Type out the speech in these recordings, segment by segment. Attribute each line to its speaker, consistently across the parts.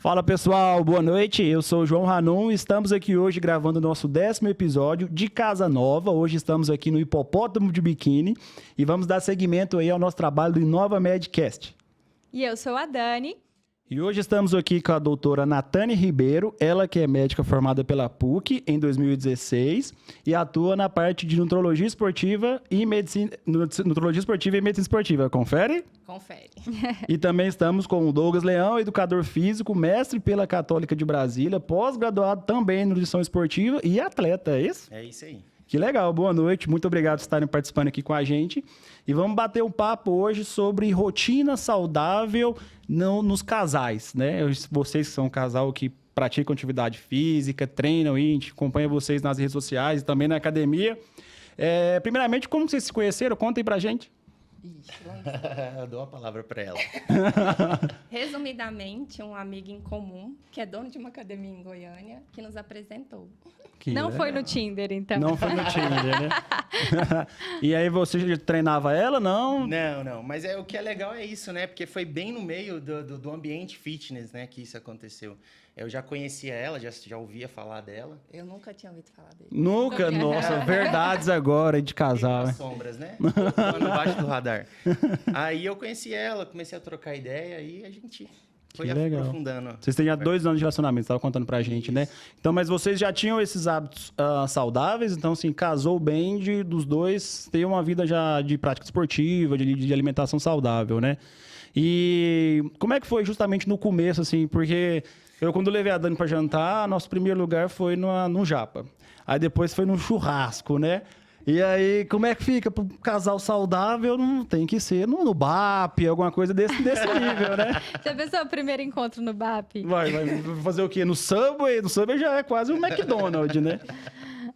Speaker 1: Fala pessoal, boa noite, eu sou o João Ranum, estamos aqui hoje gravando o nosso 10º episódio de Casa Nova. Hoje estamos aqui no Hipopótamo de Biquíni e vamos dar seguimento aí ao nosso trabalho do Inova Medcast.
Speaker 2: E eu sou a Dani.
Speaker 1: E hoje estamos aqui com a doutora Natane Ribeiro, ela que é médica formada pela PUC em 2016 e atua na parte de nutrologia esportiva e medicina esportiva. Confere?
Speaker 3: Confere.
Speaker 1: E também estamos com o Douglas Leão, educador físico, mestre pela Católica de Brasília, pós-graduado também em nutrição esportiva e atleta, é isso?
Speaker 4: É isso aí.
Speaker 1: Que legal, boa noite, muito obrigado por estarem participando aqui com a gente. E vamos bater um papo hoje sobre rotina saudável nos casais, né? Vocês que são um casal que praticam atividade física, treinam e a gente acompanha vocês nas redes sociais e também na academia. Primeiramente, como vocês se conheceram? Contem pra gente.
Speaker 3: Ixi,
Speaker 4: Eu dou a palavra para ela.
Speaker 3: Resumidamente, um amigo em comum, que é dono de uma academia em Goiânia, que nos apresentou.
Speaker 2: Não foi no Tinder, então.
Speaker 1: Não foi no Tinder, né? E aí você já treinava ela, não?
Speaker 4: Não. Mas o que é legal é isso, né? Porque foi bem no meio do ambiente fitness, né, que isso aconteceu. Eu já conhecia ela, já ouvia falar dela.
Speaker 3: Eu nunca tinha ouvido falar dele.
Speaker 1: Nunca? Nossa, verdades agora de casal, né?
Speaker 4: Sombras, né? Voando abaixo do radar. Aí eu conheci ela, comecei a trocar ideia e a gente foi aprofundando.
Speaker 1: Vocês têm já 2 anos de relacionamento, você estava contando pra gente, né? Então, mas vocês já tinham esses hábitos saudáveis, então, assim, casou bem dos dois ter uma vida já de prática esportiva, de alimentação saudável, né? E como é que foi justamente no começo, assim, porque eu, quando levei a Dani pra jantar, nosso primeiro lugar foi no Japa. Aí depois foi no churrasco, né? E aí, como é que fica? Pro casal saudável, não tem que ser no BAP, alguma coisa desse nível, né?
Speaker 2: Já pensou o primeiro encontro no BAP?
Speaker 1: Vai fazer o quê? No Subway? No Subway já é quase um McDonald's, né?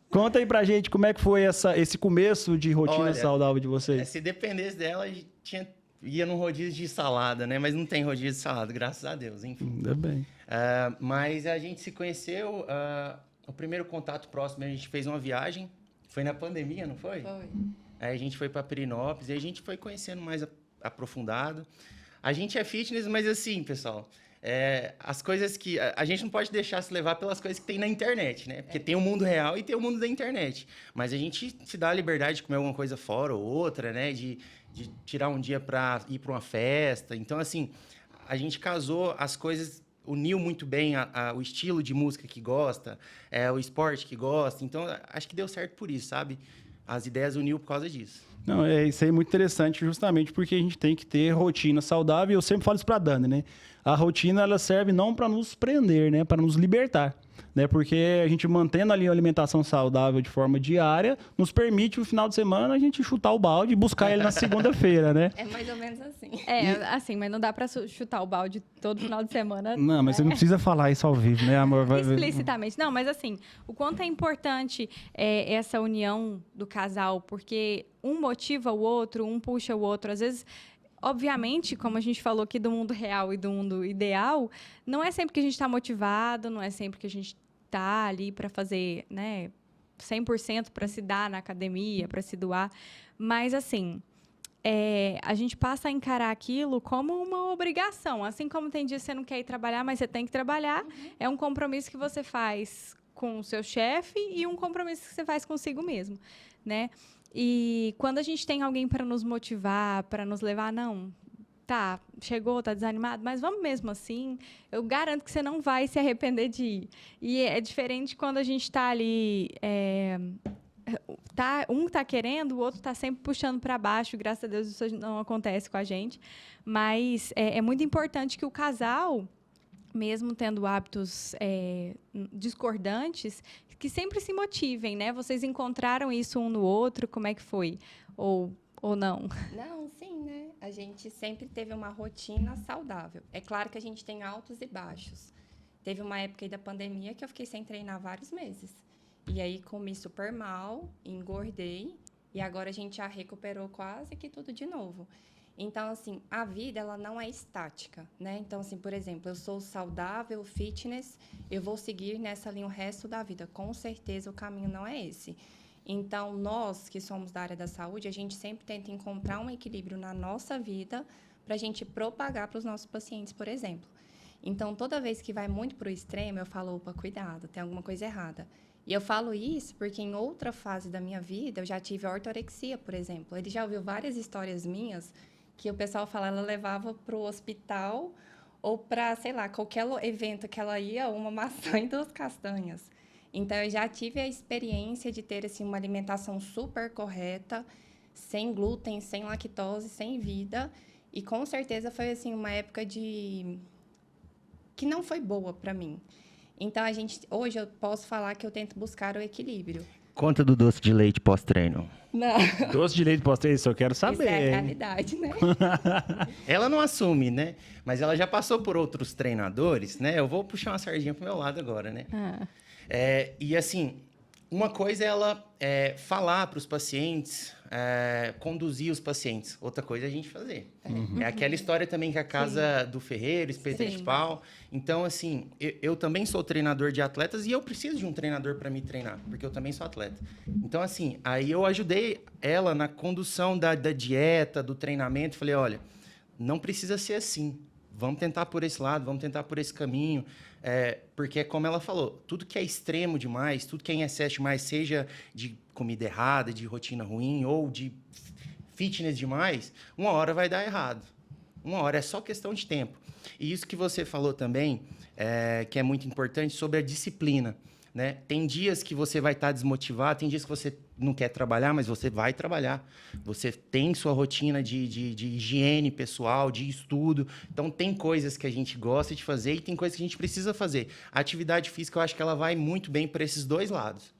Speaker 1: Conta aí pra gente como é que foi esse começo de rotina saudável de vocês.
Speaker 4: Se dependesse dela, ia num rodízio de salada, né? Mas não tem rodízio de salada, graças a Deus, enfim.
Speaker 1: Ainda bem.
Speaker 4: Mas a gente se conheceu, o primeiro contato próximo, a gente fez uma viagem. Foi na pandemia, não foi?
Speaker 3: Foi.
Speaker 4: Aí a gente foi para Pirinópolis e a gente foi conhecendo mais aprofundado. A gente é fitness, mas assim, pessoal, as coisas que... A gente não pode deixar se levar pelas coisas que tem na internet, né? Porque tem o mundo real e tem o mundo da internet. Mas a gente se dá a liberdade de comer alguma coisa fora ou outra, né? De tirar um dia para ir para uma festa. Então, assim, a gente casou as coisas... Uniu muito bem o estilo de música que gosta, o esporte que gosta. Então, acho que deu certo por isso, sabe? As ideias uniu por causa disso.
Speaker 1: Não, isso aí é muito interessante justamente porque a gente tem que ter rotina saudável. E eu sempre falo isso pra Dani, né? A rotina, ela serve não para nos prender, né? Para nos libertar, né? Porque a gente mantendo ali uma alimentação saudável de forma diária, nos permite, no final de semana, a gente chutar o balde e buscar ele na segunda-feira, né?
Speaker 3: É mais ou menos assim.
Speaker 2: Assim, mas não dá pra chutar o balde todo final de semana.
Speaker 1: Não, mas você não precisa falar isso ao vivo, né, amor?
Speaker 2: Explicitamente. Não, mas assim, o quanto é importante essa união do casal, porque um motiva o outro, um puxa o outro. Às vezes, obviamente, como a gente falou aqui do mundo real e do mundo ideal, não é sempre que a gente está motivado, não é sempre que a gente está ali para fazer, né, 100% para se dar na academia, para se doar. Mas, assim, a gente passa a encarar aquilo como uma obrigação. Assim como tem dias que você não quer ir trabalhar, mas você tem que trabalhar. É um compromisso que você faz com o seu chefe e um compromisso que você faz consigo mesmo, né? E quando a gente tem alguém para nos motivar, para nos levar, não, tá, chegou, tá desanimado, mas vamos mesmo assim, eu garanto que você não vai se arrepender de ir. E é diferente quando a gente está ali, um tá querendo, o outro tá sempre puxando para baixo, graças a Deus isso não acontece com a gente, mas é muito importante que o casal, mesmo tendo hábitos discordantes, que sempre se motivem, né? Vocês encontraram isso um no outro? Como é que foi? Ou não?
Speaker 3: Não, sim, né? A gente sempre teve uma rotina saudável. É claro que a gente tem altos e baixos. Teve uma época aí da pandemia que eu fiquei sem treinar vários meses. E aí comi super mal, engordei, e agora a gente já recuperou quase que tudo de novo. Então, assim, a vida, ela não é estática, né? Então, assim, por exemplo, eu sou saudável, fitness, eu vou seguir nessa linha o resto da vida. Com certeza, o caminho não é esse. Então, nós que somos da área da saúde, a gente sempre tenta encontrar um equilíbrio na nossa vida para a gente propagar para os nossos pacientes, por exemplo. Então, toda vez que vai muito para o extremo, eu falo, opa, cuidado, tem alguma coisa errada. E eu falo isso porque em outra fase da minha vida, eu já tive ortorexia, por exemplo. Ele já ouviu várias histórias minhas que o pessoal fala, ela levava para o hospital ou para, sei lá, qualquer evento que ela ia, uma maçã e 2 castanhas. Então, eu já tive a experiência de ter assim, uma alimentação super correta, sem glúten, sem lactose, sem vida. E, com certeza, foi assim, uma época que não foi boa para mim. Então, hoje eu posso falar que eu tento buscar o equilíbrio.
Speaker 4: Conta do doce de leite pós-treino.
Speaker 3: Não,
Speaker 1: Doce de leite pós-treino, isso eu quero saber.
Speaker 3: isso é a realidade, né?
Speaker 4: Ela não assume, né? Mas ela já passou por outros treinadores, né? Eu vou puxar uma sardinha pro meu lado agora, né? E assim, uma coisa é ela falar para os pacientes, conduzir os pacientes. Outra coisa é a gente fazer. É aquela história também que a casa do ferreiro, espeto de
Speaker 2: Sim.
Speaker 4: pau. Então, assim, eu também sou treinador de atletas e eu preciso de um treinador para me treinar, porque eu também sou atleta. Então, assim, aí eu ajudei ela na condução da dieta, do treinamento. Falei, olha, não precisa ser assim. Vamos tentar por esse lado, vamos tentar por esse caminho. Porque, como ela falou, tudo que é extremo demais, tudo que é em excesso demais, seja de comida errada, de rotina ruim ou de fitness demais, uma hora vai dar errado. Uma hora, é só questão de tempo. E isso que você falou também, que é muito importante, sobre a disciplina. Né? Tem dias que você vai estar desmotivado, tem dias que você não quer trabalhar, mas você vai trabalhar. Você tem sua rotina de higiene pessoal, de estudo. Então, tem coisas que a gente gosta de fazer e tem coisas que a gente precisa fazer. A atividade física, eu acho que ela vai muito bem para esses dois lados.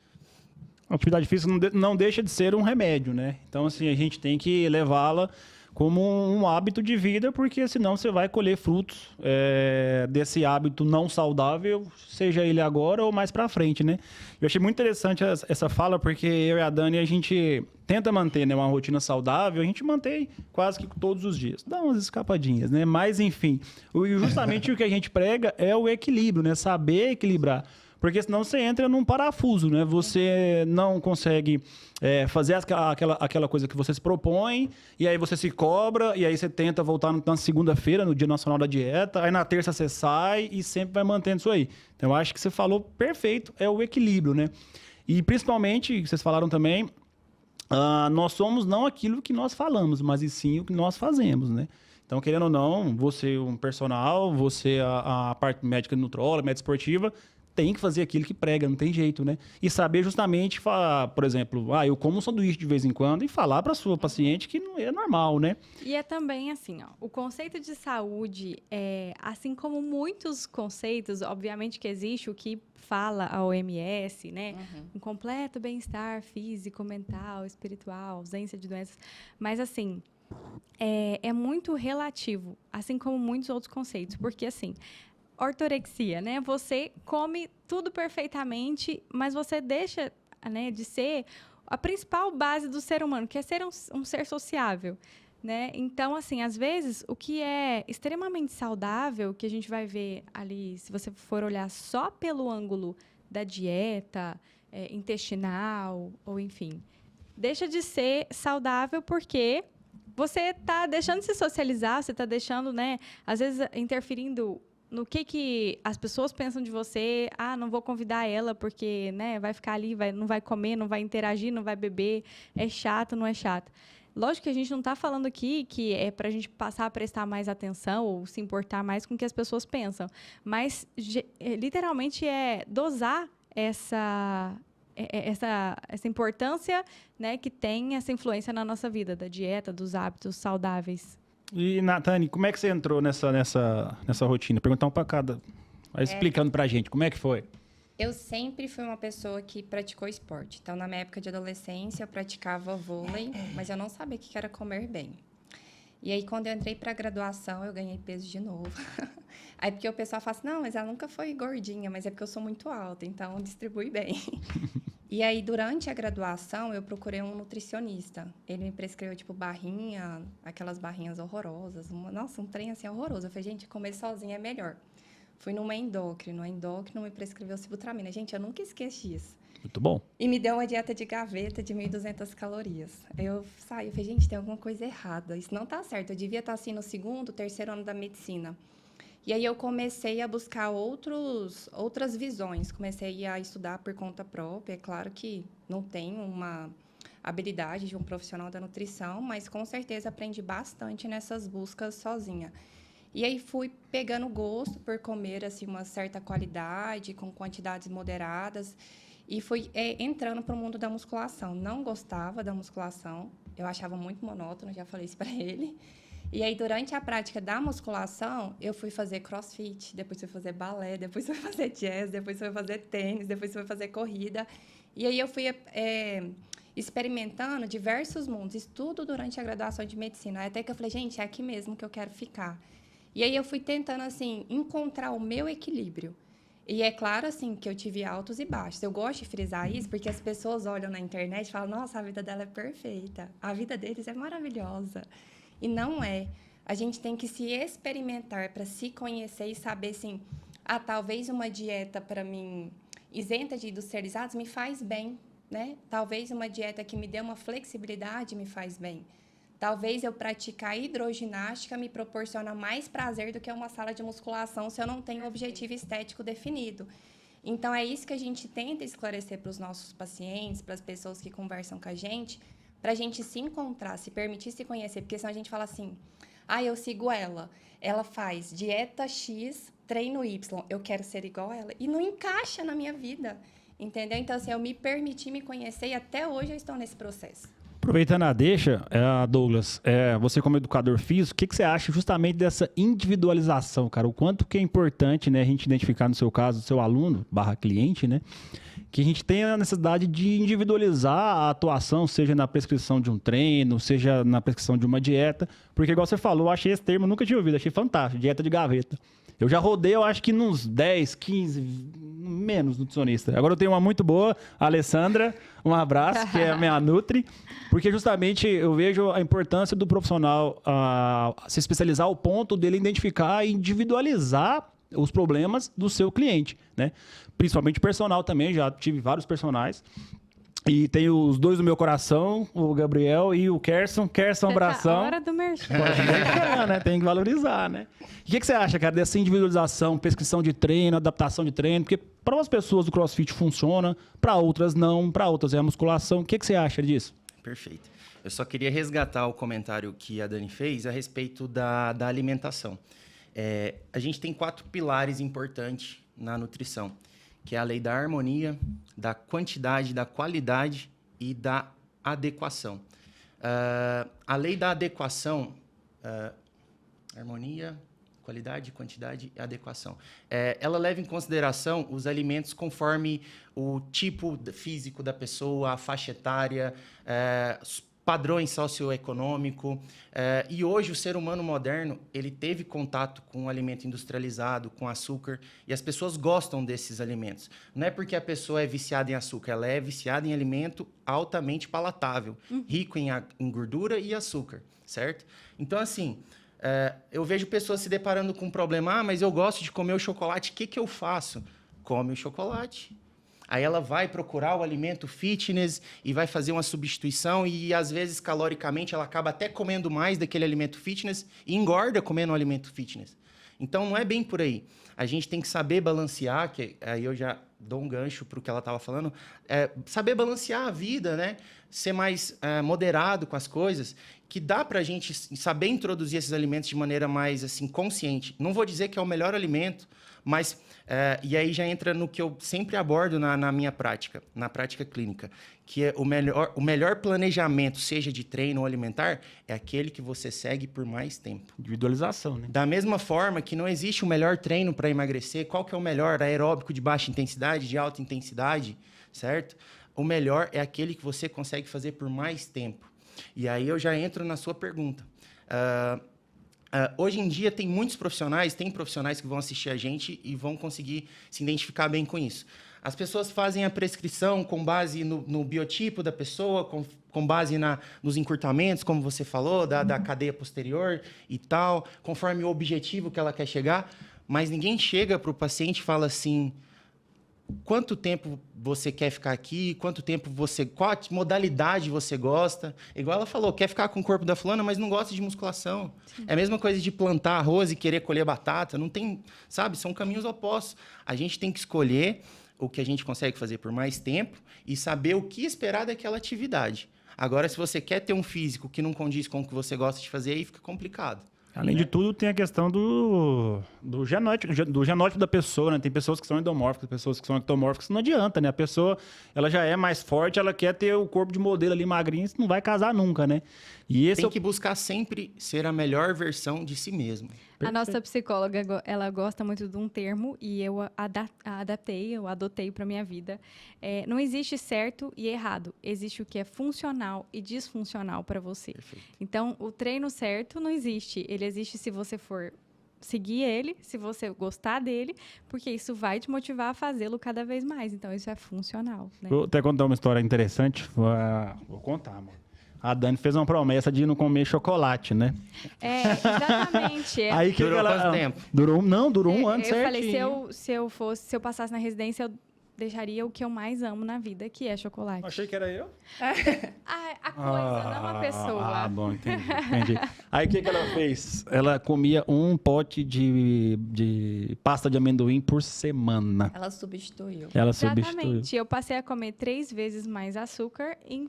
Speaker 1: A atividade física não deixa de ser um remédio, né? Então, assim, a gente tem que levá-la como um hábito de vida, porque senão você vai colher frutos desse hábito não saudável, seja ele agora ou mais pra frente, né? Eu achei muito interessante essa fala, porque eu e a Dani, a gente tenta manter, né, uma rotina saudável, a gente mantém quase que todos os dias. Dá umas escapadinhas, né? Mas, enfim, justamente o que a gente prega é o equilíbrio, né? Saber equilibrar. Porque senão você entra num parafuso, né? Você não consegue fazer aquela coisa que você se propõe, e aí você se cobra, e aí você tenta voltar na segunda-feira, no Dia Nacional da Dieta, aí na terça você sai e sempre vai mantendo isso aí. Então, eu acho que você falou perfeito, é o equilíbrio, né? E principalmente, vocês falaram também, nós somos não aquilo que nós falamos, mas e sim o que nós fazemos, né? Então, querendo ou não, você um personal, você a parte médica nutróloga, médica esportiva, tem que fazer aquilo que prega, não tem jeito, né? E saber justamente, por exemplo, eu como um sanduíche de vez em quando e falar para a sua paciente que não é normal, né?
Speaker 2: E é também assim, ó, o conceito de saúde, assim como muitos conceitos, obviamente que existe o que fala a OMS, né? Um completo bem-estar físico, mental, espiritual, ausência de doenças. Mas, assim, é muito relativo, assim como muitos outros conceitos. Porque, assim, ortorexia, né? Você come tudo perfeitamente, mas você deixa, né, de ser a principal base do ser humano, que é ser um ser sociável, né? Então, assim, às vezes, o que é extremamente saudável, que a gente vai ver ali, se você for olhar só pelo ângulo da dieta, intestinal, ou enfim, deixa de ser saudável porque você está deixando de se socializar, você está deixando, né, às vezes, interferindo no que as pessoas pensam de você. Não vou convidar ela porque, né, vai ficar ali, não vai comer, não vai interagir, não vai beber. É chato, não é chato. Lógico que a gente não está falando aqui que é para a gente passar a prestar mais atenção ou se importar mais com o que as pessoas pensam. Mas, literalmente, dosar essa importância, né, que tem essa influência na nossa vida, da dieta, dos hábitos saudáveis.
Speaker 1: E, Natane, como é que você entrou nessa rotina? Perguntar um para cada. Vai explicando pra gente, como é que foi?
Speaker 3: Eu sempre fui uma pessoa que praticou esporte. Então, na minha época de adolescência, eu praticava vôlei, mas eu não sabia o que era comer bem. E aí, quando eu entrei para a graduação, eu ganhei peso de novo. Aí, porque o pessoal fala assim, não, mas ela nunca foi gordinha, mas é porque eu sou muito alta, então distribui bem. E aí, durante a graduação, eu procurei um nutricionista. Ele me prescreveu, tipo, barrinha, aquelas barrinhas horrorosas. Nossa, um trem assim horroroso. Eu falei, gente, comer sozinha é melhor. Fui numa endócrino. A endócrino me prescreveu sibutramina. Gente, eu nunca esqueci isso.
Speaker 1: Muito bom.
Speaker 3: E me deu uma dieta de gaveta de 1.200 calorias. Eu saí, eu falei, gente, tem alguma coisa errada. Isso não tá certo. Eu devia estar, assim, no 2º, 3º ano da medicina. E aí eu comecei a buscar outras visões, comecei a estudar por conta própria. É claro que não tenho uma habilidade de um profissional da nutrição, mas com certeza aprendi bastante nessas buscas sozinha. E aí fui pegando gosto por comer assim uma certa qualidade, com quantidades moderadas, e fui entrando para o mundo da musculação. Não gostava da musculação, eu achava muito monótono, já falei isso para ele. E aí, durante a prática da musculação, eu fui fazer crossfit, depois fui fazer balé, depois fui fazer jazz, depois fui fazer tênis, depois fui fazer corrida. E aí eu fui experimentando diversos mundos, isso tudo durante a graduação de medicina. Até que eu falei, gente, é aqui mesmo que eu quero ficar. E aí eu fui tentando, assim, encontrar o meu equilíbrio. E é claro, assim, que eu tive altos e baixos. Eu gosto de frisar isso porque as pessoas olham na internet e falam, nossa, a vida dela é perfeita, a vida deles é maravilhosa. E não é. A gente tem que se experimentar para se conhecer e saber, assim, talvez uma dieta para mim isenta de industrializados me faz bem, né? Talvez uma dieta que me dê uma flexibilidade me faz bem. Talvez eu praticar hidroginástica me proporciona mais prazer do que uma sala de musculação se eu não tenho objetivo estético definido. Então, é isso que a gente tenta esclarecer para os nossos pacientes, para as pessoas que conversam com a gente, para a gente se encontrar, se permitir se conhecer. Porque senão a gente fala assim, eu sigo ela faz dieta X, treino Y, eu quero ser igual a ela. E não encaixa na minha vida, entendeu? Então, assim, eu me permiti me conhecer e até hoje eu estou nesse processo.
Speaker 1: Aproveitando a deixa, Douglas, você como educador físico, o que você acha justamente dessa individualização, cara? O quanto que é importante, né, a gente identificar, no seu caso, o seu aluno, /cliente, né, que a gente tenha a necessidade de individualizar a atuação, seja na prescrição de um treino, seja na prescrição de uma dieta, porque, igual você falou, eu achei esse termo, nunca tinha ouvido, achei fantástico, dieta de gaveta. Eu já rodei, eu acho que nos 10, 15, menos nutricionista. Agora eu tenho uma muito boa, a Alessandra, um abraço, que é a minha Nutri, porque justamente eu vejo a importância do profissional se especializar ao ponto dele identificar e individualizar os problemas do seu cliente, né? Principalmente personal também, já tive vários personagens. E tenho os dois do meu coração, o Gabriel e o Kerson. Kerson, abração.
Speaker 2: Hora do merchan.
Speaker 1: Né? Tem que valorizar, né? E o que você acha, cara, dessa individualização, prescrição de treino, adaptação de treino? Porque para umas pessoas o CrossFit funciona, para outras não, para outras é a musculação. O que você acha disso?
Speaker 4: Perfeito. Eu só queria resgatar o comentário que a Dani fez a respeito da alimentação. A gente tem 4 pilares importantes na nutrição, que é a lei da harmonia, da quantidade, da qualidade e da adequação. A lei da adequação, harmonia, qualidade, quantidade e adequação. Ela leva em consideração os alimentos conforme o tipo físico da pessoa, a faixa etária, os padrões socioeconômicos. E hoje o ser humano moderno, ele teve contato com o alimento industrializado, com açúcar, e as pessoas gostam desses alimentos. Não é porque a pessoa é viciada em açúcar, ela é viciada em alimento altamente palatável, rico em gordura e açúcar, certo? Então, assim, eu vejo pessoas se deparando com um problema, mas eu gosto de comer o chocolate, o que eu faço? Come o chocolate. Aí ela vai procurar o alimento fitness e vai fazer uma substituição e, às vezes, caloricamente, ela acaba até comendo mais daquele alimento fitness e engorda comendo um alimento fitness. Então, não é bem por aí. A gente tem que saber balancear, que aí eu já dou um gancho para o que ela estava falando, saber balancear a vida, né? Ser mais moderado com as coisas, que dá para a gente saber introduzir esses alimentos de maneira mais assim, consciente. Não vou dizer que é o melhor alimento, mas... e aí já entra no que eu sempre abordo na minha prática, na prática clínica, que é o melhor planejamento, seja de treino ou alimentar, é aquele que você segue por mais tempo.
Speaker 1: Individualização, né?
Speaker 4: Da mesma forma que não existe o melhor treino para emagrecer, qual que é o melhor? Aeróbico de baixa intensidade, de alta intensidade, certo? O melhor é aquele que você consegue fazer por mais tempo. E aí eu já entro na sua pergunta. Hoje em dia tem muitos profissionais, tem profissionais que vão assistir a gente e vão conseguir se identificar bem com isso. As pessoas fazem a prescrição com base no biotipo da pessoa, com base nos encurtamentos, como você falou, da cadeia posterior e tal, conforme o objetivo que ela quer chegar, mas ninguém chega para o paciente e fala assim, quanto tempo você quer ficar aqui, qual modalidade você gosta. Igual ela falou, quer ficar com o corpo da fulana, mas não gosta de musculação. Sim. É a mesma coisa de plantar arroz e querer colher batata. Não tem, sabe? São caminhos opostos. A gente tem que escolher o que a gente consegue fazer por mais tempo e saber o que esperar daquela atividade. Agora, se você quer ter um físico que não condiz com o que você gosta de fazer, aí fica complicado.
Speaker 1: Além de tudo, tem a questão do genótipo da pessoa, né? Tem pessoas que são endomórficas, pessoas que são ectomórficas, não adianta, né? A pessoa, ela já é mais forte, ela quer ter o corpo de modelo ali magrinho, não vai casar nunca, né? E esse
Speaker 4: tem que buscar sempre ser a melhor versão de si mesmo.
Speaker 2: A nossa psicóloga, ela gosta muito de um termo e eu adotei para minha vida. Não existe certo e errado. Existe o que é funcional e disfuncional para você. Perfeito. Então, o treino certo não existe. Ele existe se você for seguir ele, se você gostar dele, porque isso vai te motivar a fazê-lo cada vez mais. Então, isso é funcional, né?
Speaker 1: Vou até contar uma história interessante. Vou contar, amor. A Dani fez uma promessa de não comer chocolate, né?
Speaker 2: Exatamente.
Speaker 1: Aí que
Speaker 4: durou
Speaker 1: ela...
Speaker 4: quanto tempo?
Speaker 1: Durou um ano, certinho.
Speaker 2: Eu falei, se eu passasse na residência, eu deixaria o que eu mais amo na vida, que é chocolate.
Speaker 1: Achei que era eu.
Speaker 2: A coisa, não a pessoa.
Speaker 1: Ah, bom, entendi. Aí o que ela fez? Ela comia um pote de pasta de amendoim por semana.
Speaker 3: Ela substituiu.
Speaker 2: Exatamente. Eu passei a comer 3 vezes mais açúcar em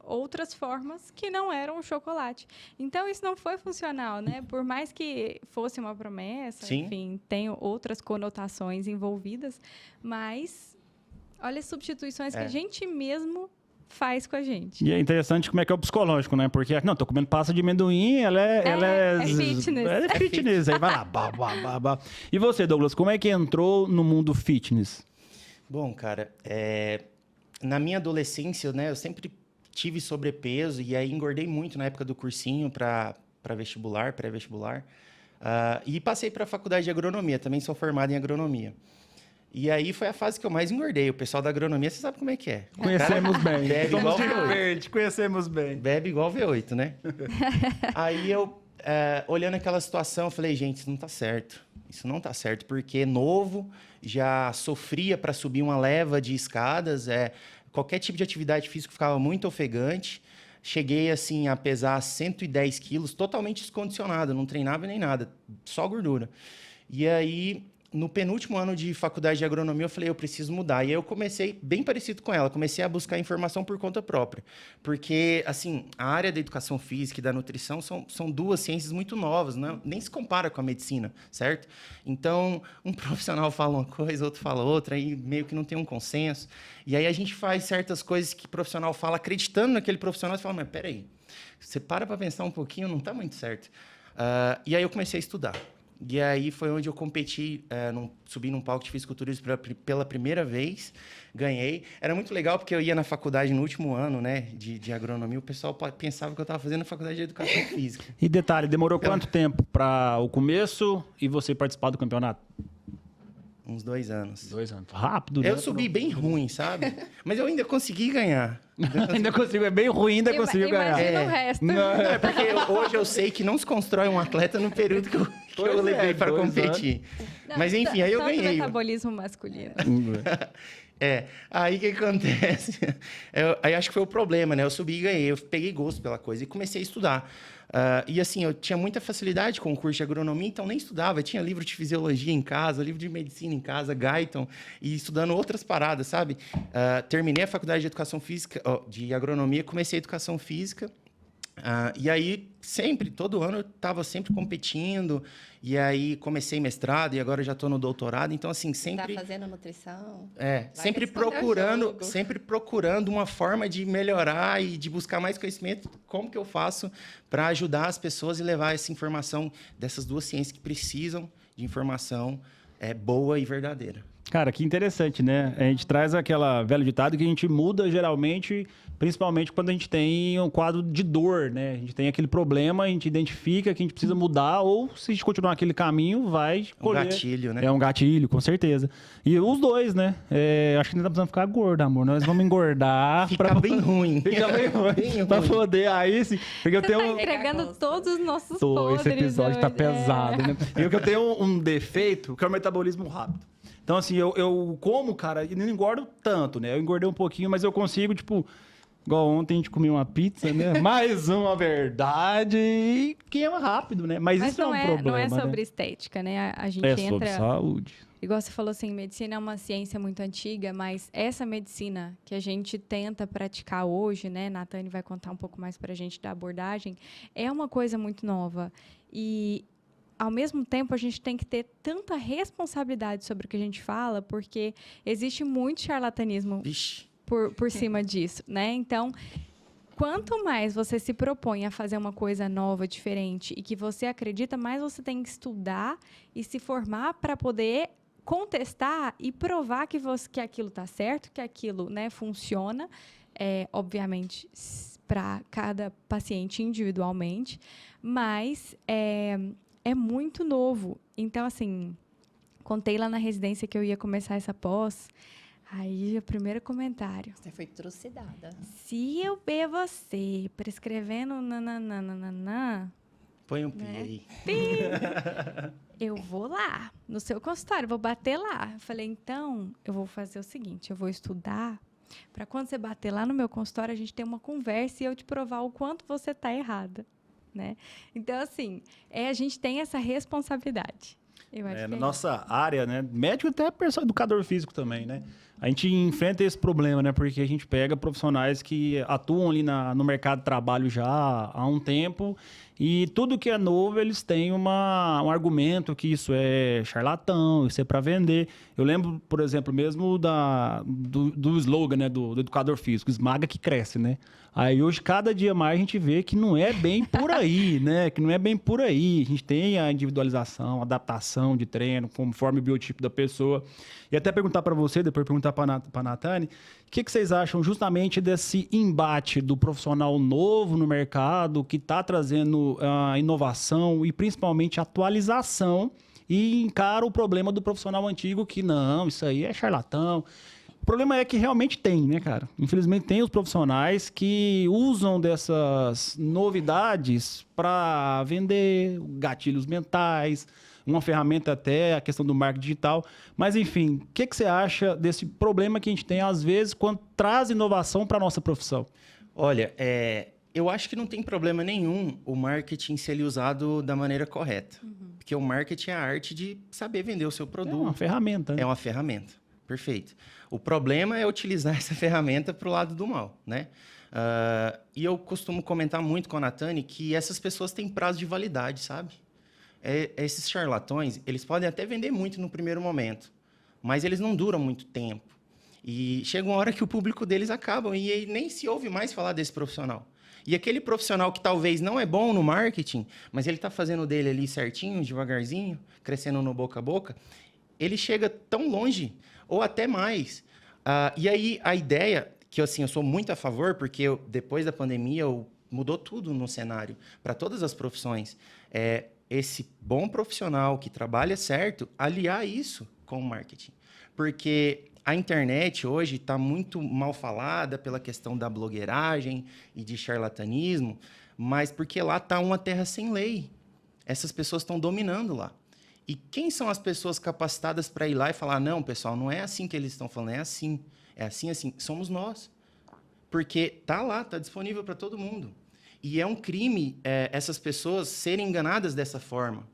Speaker 2: outras formas que não eram o chocolate. Então, isso não foi funcional, né? Por mais que fosse uma promessa, sim, enfim, tem outras conotações envolvidas, mas olha as substituições que a gente mesmo faz com a gente.
Speaker 1: E é interessante como é que é o psicológico, né? Porque, não, tô comendo pasta de amendoim, ela é
Speaker 2: fitness.
Speaker 1: É fitness, aí vai lá, bah. E você, Douglas, como é que entrou no mundo fitness?
Speaker 4: Bom, cara, na minha adolescência, né, eu sempre tive sobrepeso e aí engordei muito na época do cursinho para vestibular, pré-vestibular. E passei para a faculdade de agronomia, também sou formado em agronomia. E aí foi a fase que eu mais engordei. O pessoal da agronomia, você sabe como é que é.
Speaker 1: Conhecemos bem.
Speaker 4: Bebe igual
Speaker 1: V8. Conhecemos bem.
Speaker 4: Bebe igual V8, né? Aí eu, olhando aquela situação, eu falei, gente, isso não tá certo. Isso não tá certo, porque novo, já sofria para subir uma leva de escadas, qualquer tipo de atividade física ficava muito ofegante. Cheguei, assim, a pesar 110 quilos, totalmente descondicionado, não treinava nem nada, só gordura. E aí, no penúltimo ano de faculdade de agronomia, eu falei, eu preciso mudar. E aí eu comecei, bem parecido com ela, comecei a buscar informação por conta própria. Porque, assim, a área da educação física e da nutrição são duas ciências muito novas, né? Nem se compara com a medicina, certo? Então, um profissional fala uma coisa, outro fala outra, aí meio que não tem um consenso. E aí a gente faz certas coisas que o profissional fala, acreditando naquele profissional, e fala, mas peraí, você para pensar um pouquinho, não está muito certo. E aí eu comecei a estudar. E aí foi onde eu competi, subi num palco de fisiculturismo pela primeira vez, ganhei. Era muito legal porque eu ia na faculdade no último ano, né, de agronomia, o pessoal pensava que eu estava fazendo a faculdade de educação física.
Speaker 1: E detalhe, demorou quanto tempo para o começo e você participar do campeonato?
Speaker 4: Uns 2 anos.
Speaker 1: 2 anos. Rápido, né?
Speaker 4: Eu subi bem ruim, sabe? Mas eu ainda consegui ganhar.
Speaker 1: Ainda consigo, é bem ruim, ainda consigo ganhar.
Speaker 2: Imagina o resto.
Speaker 4: Não, porque hoje eu sei que não se constrói um atleta no período que eu levei para competir.
Speaker 2: Não,
Speaker 4: mas enfim, aí eu
Speaker 2: tanto
Speaker 4: ganhei.
Speaker 2: Metabolismo masculino.
Speaker 4: Aí o que acontece? Aí acho que foi o problema, né? Eu subi e ganhei, eu peguei gosto pela coisa e comecei a estudar. E assim, eu tinha muita facilidade com o curso de agronomia, então nem estudava. Eu tinha livro de fisiologia em casa, livro de medicina em casa, Guyton, e estudando outras paradas, sabe? Terminei a faculdade de educação física, de agronomia, comecei a educação física. E aí, todo ano eu estava sempre competindo, e aí comecei mestrado, e agora já estou no doutorado, então assim, sempre...
Speaker 3: Tá fazendo nutrição?
Speaker 4: sempre procurando uma forma de melhorar e de buscar mais conhecimento, como que eu faço para ajudar as pessoas e levar essa informação dessas duas ciências que precisam de informação boa e verdadeira.
Speaker 1: Cara, que interessante, né? A gente traz aquela velho ditado que a gente muda geralmente, principalmente quando a gente tem um quadro de dor, né? A gente tem aquele problema, a gente identifica que a gente precisa mudar, ou se a gente continuar aquele caminho, vai colher.
Speaker 4: Um gatilho, né?
Speaker 1: É um gatilho, com certeza. E os dois, né? Acho que ainda tá precisando ficar gordo, amor. Nós vamos engordar.
Speaker 4: Fica bem ruim.
Speaker 1: Fica bem ruim. Pra poder, aí sim. Porque eu tenho...
Speaker 2: Tá entregando todos os nossos podres.
Speaker 1: Esse episódio tá
Speaker 2: hoje.
Speaker 1: pesado, né? E eu tenho um defeito, que é o metabolismo rápido. Então, assim, eu como, cara, e não engordo tanto, né? Eu engordei um pouquinho, mas eu consigo, tipo... Igual ontem a gente comeu uma pizza, né? Mais uma verdade e queima rápido, né? Mas isso
Speaker 2: não
Speaker 1: é um problema,
Speaker 2: não é sobre
Speaker 1: né?
Speaker 2: estética, né? A gente
Speaker 1: É
Speaker 2: entra...
Speaker 1: sobre saúde.
Speaker 2: Igual você falou assim, medicina é uma ciência muito antiga, mas essa medicina que a gente tenta praticar hoje, né? Natane vai contar um pouco mais pra gente da abordagem, é uma coisa muito nova. E, ao mesmo tempo, a gente tem que ter tanta responsabilidade sobre o que a gente fala, porque existe muito charlatanismo
Speaker 4: Vixe.
Speaker 2: por cima disso, né? Então, quanto mais você se propõe a fazer uma coisa nova, diferente, e que você acredita, mais você tem que estudar e se formar para poder contestar e provar que aquilo está certo, que aquilo, né, funciona, obviamente, para cada paciente individualmente, mas é muito novo. Então, assim, contei lá na residência que eu ia começar essa pós. Aí, o primeiro comentário.
Speaker 3: Você foi trucidada.
Speaker 2: Se eu ver você prescrevendo nananana,
Speaker 4: Põe um pi
Speaker 2: né?
Speaker 4: aí.
Speaker 2: eu vou lá, no seu consultório, vou bater lá. Eu falei, então, eu vou fazer o seguinte, eu vou estudar para quando você bater lá no meu consultório, a gente ter uma conversa e eu te provar o quanto você está errada, né? Então, assim, a gente tem essa responsabilidade. Eu acho que
Speaker 1: Na nossa área, né? Médico até pessoal educador físico também, né? A gente enfrenta esse problema, né? Porque a gente pega profissionais que atuam ali no mercado de trabalho já há um tempo e tudo que é novo, eles têm um argumento que isso é charlatão, isso é para vender. Eu lembro, por exemplo, mesmo do slogan, né? Do educador físico, esmaga que cresce, né? Aí hoje, cada dia mais, a gente vê que não é bem por aí, né? Que não é bem por aí. A gente tem a individualização, a adaptação de treino, conforme o biotipo da pessoa. E até perguntar para você, depois perguntar para a Natane, o que vocês acham justamente desse embate do profissional novo no mercado, que está trazendo inovação e principalmente atualização e encara o problema do profissional antigo que não, isso aí é charlatão. O problema é que realmente tem, né, cara? Infelizmente tem os profissionais que usam dessas novidades para vender gatilhos mentais, uma ferramenta até, a questão do marketing digital. Mas, enfim, o que você acha desse problema que a gente tem, às vezes, quando traz inovação para a nossa profissão?
Speaker 4: Olha, eu acho que não tem problema nenhum o marketing ser usado da maneira correta. Porque o marketing é a arte de saber vender o seu produto.
Speaker 1: É uma ferramenta, né?
Speaker 4: É uma ferramenta, perfeito. O problema é utilizar essa ferramenta para o lado do mal, né? E eu costumo comentar muito com a Natane que essas pessoas têm prazo de validade, sabe? Esses charlatões, eles podem até vender muito no primeiro momento, mas eles não duram muito tempo. E chega uma hora que o público deles acaba e aí nem se ouve mais falar desse profissional. E aquele profissional que talvez não é bom no marketing, mas ele está fazendo o dele ali certinho, devagarzinho, crescendo no boca a boca, ele chega tão longe, ou até mais. E aí a ideia, que assim, eu sou muito a favor, porque depois da pandemia mudou tudo no cenário, para todas as profissões. Esse bom profissional que trabalha certo, aliar isso com o marketing. Porque a internet hoje está muito mal falada pela questão da blogueiragem e de charlatanismo, mas porque lá está uma terra sem lei. Essas pessoas estão dominando lá. E quem são as pessoas capacitadas para ir lá e falar, não, pessoal, não é assim que eles estão falando, é assim. É assim, assim. Somos nós. Porque tá lá, tá disponível para todo mundo. E é um crime essas pessoas serem enganadas dessa forma.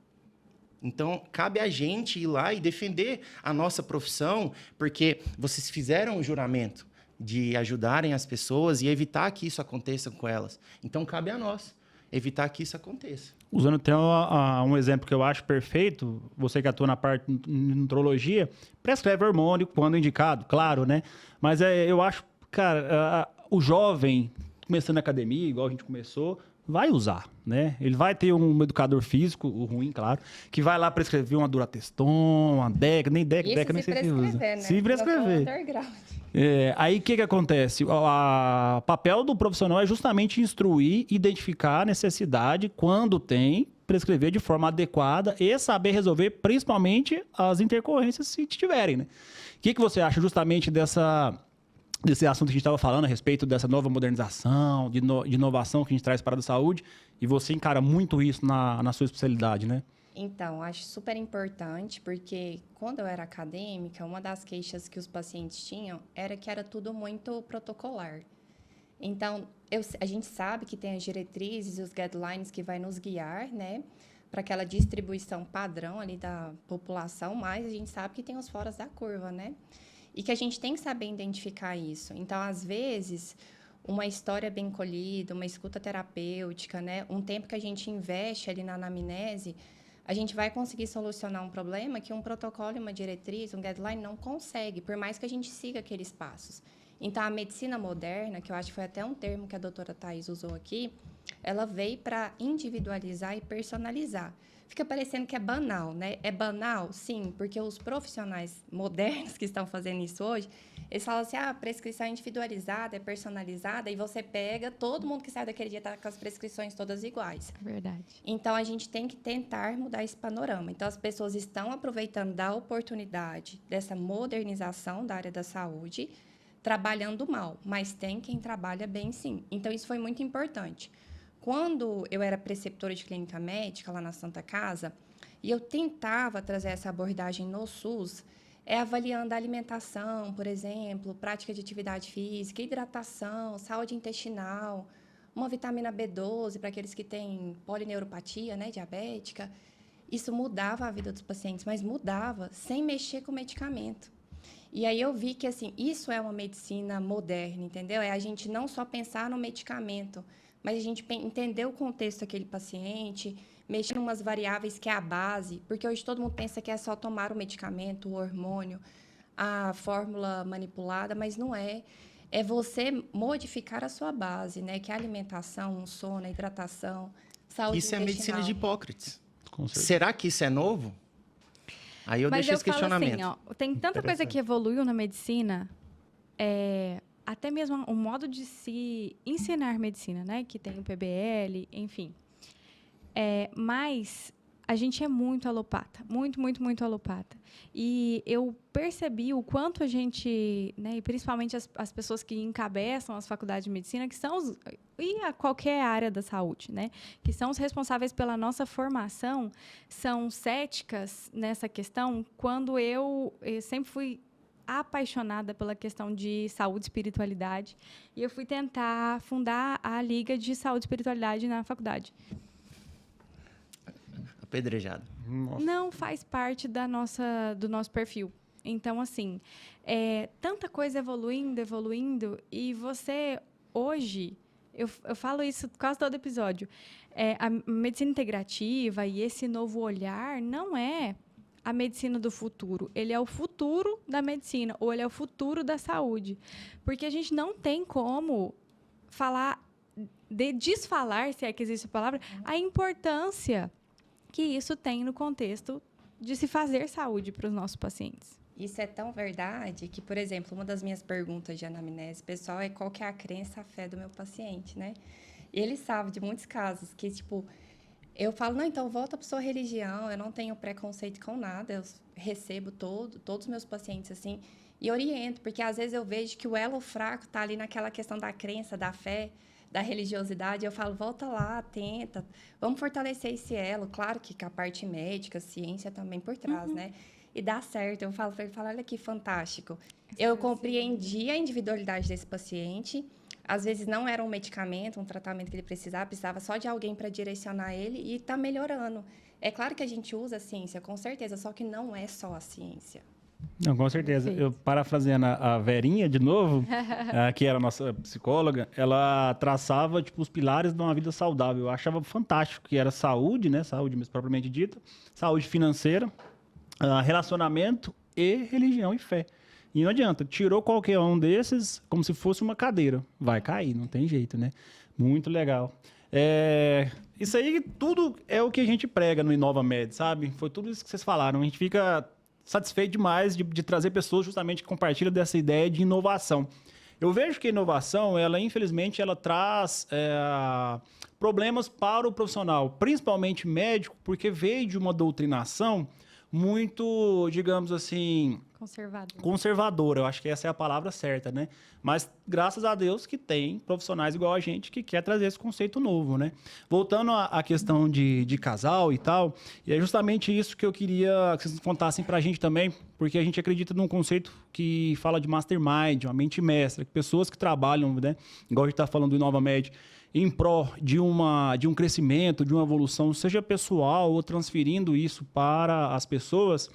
Speaker 4: Então, cabe a gente ir lá e defender a nossa profissão, porque vocês fizeram o juramento de ajudarem as pessoas e evitar que isso aconteça com elas. Então, cabe a nós evitar que isso aconteça.
Speaker 1: Usando até um exemplo que eu acho perfeito, você que atua na parte de nutrologia, prescreve hormônio quando indicado, claro, né? Mas eu acho, cara, o jovem começando na academia, igual a gente começou, vai usar, né? Ele vai ter um educador físico, o ruim, claro, que vai lá prescrever uma Durateston, uma Deca, nem Deca nem sei se usa.
Speaker 3: Né?
Speaker 1: Se prescrever. Aí o que acontece? O papel do profissional é justamente instruir, identificar a necessidade quando tem, prescrever de forma adequada e saber resolver principalmente as intercorrências se tiverem, né? O que você acha justamente desse assunto que a gente estava falando a respeito dessa nova modernização, de inovação que a gente traz para a saúde, e você encara muito isso na sua especialidade, né?
Speaker 3: Então, acho super importante, porque quando eu era acadêmica, uma das queixas que os pacientes tinham era que era tudo muito protocolar. Então, a gente sabe que tem as diretrizes e os guidelines que vai nos guiar, né, para aquela distribuição padrão ali da população, mas a gente sabe que tem os foras da curva, né? E que a gente tem que saber identificar isso. Então, às vezes, uma história bem colhida, uma escuta terapêutica, né, um tempo que a gente investe ali na anamnese, a gente vai conseguir solucionar um problema que um protocolo, uma diretriz, um guideline não consegue, por mais que a gente siga aqueles passos. Então, a medicina moderna, que eu acho que foi até um termo que a doutora Thais usou aqui, ela veio para individualizar e personalizar. Fica parecendo que é banal, né? É banal? Sim, porque os profissionais modernos que estão fazendo isso hoje, eles falam assim, a prescrição é individualizada, é personalizada, e você pega, todo mundo que sai daquele dia está com as prescrições todas iguais.
Speaker 2: Verdade.
Speaker 3: Então, a gente tem que tentar mudar esse panorama. Então, as pessoas estão aproveitando da oportunidade dessa modernização da área da saúde, trabalhando mal, mas tem quem trabalha bem, sim. Então, isso foi muito importante. Quando eu era preceptora de clínica médica lá na Santa Casa, e eu tentava trazer essa abordagem no SUS, avaliando a alimentação, por exemplo, prática de atividade física, hidratação, saúde intestinal, uma vitamina B12 para aqueles que têm polineuropatia, né, diabética. Isso mudava a vida dos pacientes, mas mudava sem mexer com o medicamento. E aí eu vi que, assim, isso é uma medicina moderna, entendeu? É a gente não só pensar no medicamento, mas a gente entender o contexto daquele paciente, mexer em umas variáveis que é a base, porque hoje todo mundo pensa que é só tomar o medicamento, o hormônio, a fórmula manipulada, mas não é. É você modificar a sua base, né? Que é a alimentação, o sono, a hidratação, saúde
Speaker 4: Isso é a medicina de Hipócrates.
Speaker 1: Com certeza.
Speaker 4: Será que isso é novo? Aí eu deixo esse questionamento.
Speaker 2: Mas eu falo assim, ó, tem tanta coisa que evoluiu na medicina, até mesmo o modo de se ensinar medicina, né? Que tem o PBL, enfim. Mas a gente é muito alopata, muito, muito, muito alopata. E eu percebi o quanto a gente, né, e principalmente as pessoas que encabeçam as faculdades de medicina, que são e a qualquer área da saúde, né, que são os responsáveis pela nossa formação, são céticas nessa questão, quando eu sempre fui apaixonada pela questão de saúde e espiritualidade, e eu fui tentar fundar a Liga de Saúde e Espiritualidade na faculdade.
Speaker 4: Apedrejado.
Speaker 1: Nossa.
Speaker 2: Não faz parte do nosso perfil. Então, assim, tanta coisa evoluindo, e você, hoje, eu falo isso quase todo episódio, a medicina integrativa e esse novo olhar não é a medicina do futuro. Ele é o futuro da medicina, ou ele é o futuro da saúde. Porque a gente não tem como desfalar, se é que existe a palavra, a importância que isso tem no contexto de se fazer saúde para os nossos pacientes.
Speaker 3: Isso é tão verdade que, por exemplo, uma das minhas perguntas de anamnese pessoal é qual que é a crença, a fé do meu paciente, né? E ele sabe de muitos casos que, tipo, eu falo, não, então volta para sua religião, eu não tenho preconceito com nada, eu recebo todos os meus pacientes assim, e oriento, porque às vezes eu vejo que o elo fraco está ali naquela questão da crença, da fé, da religiosidade, eu falo, volta lá, tenta, vamos fortalecer esse elo, claro que com a parte médica, ciência também por trás, né? E dá certo, eu falo para ele, olha que fantástico. Eu compreendi a individualidade desse paciente, às vezes não era um medicamento, um tratamento que ele precisava só de alguém para direcionar ele e está melhorando. É claro que a gente usa a ciência, com certeza, só que não é só a ciência.
Speaker 1: Não, com certeza. Eu, parafraseando a Verinha, de novo, que era a nossa psicóloga, ela traçava tipo, os pilares de uma vida saudável. Eu achava fantástico, que era saúde, né? Saúde mesmo propriamente dita, saúde financeira, relacionamento e religião e fé. E não adianta, tirou qualquer um desses como se fosse uma cadeira. Vai cair, não tem jeito, né? Muito legal. Isso aí tudo é o que a gente prega no Inova Med, sabe? Foi tudo isso que vocês falaram. A gente fica satisfeito demais de trazer pessoas justamente que compartilham dessa ideia de inovação. Eu vejo que a inovação, infelizmente, ela traz problemas para o profissional, principalmente médico, porque veio de uma doutrinação muito, digamos assim, Conservadora, eu acho que essa é a palavra certa, né? Mas graças a Deus que tem profissionais igual a gente que quer trazer esse conceito novo, né? Voltando à questão de casal e tal, e é justamente isso que eu queria que vocês contassem pra gente também, porque a gente acredita num conceito que fala de mastermind, uma mente mestra, pessoas que trabalham, né? Igual a gente tá falando do Inova Med, em pró de um crescimento, de uma evolução, seja pessoal ou transferindo isso para as pessoas,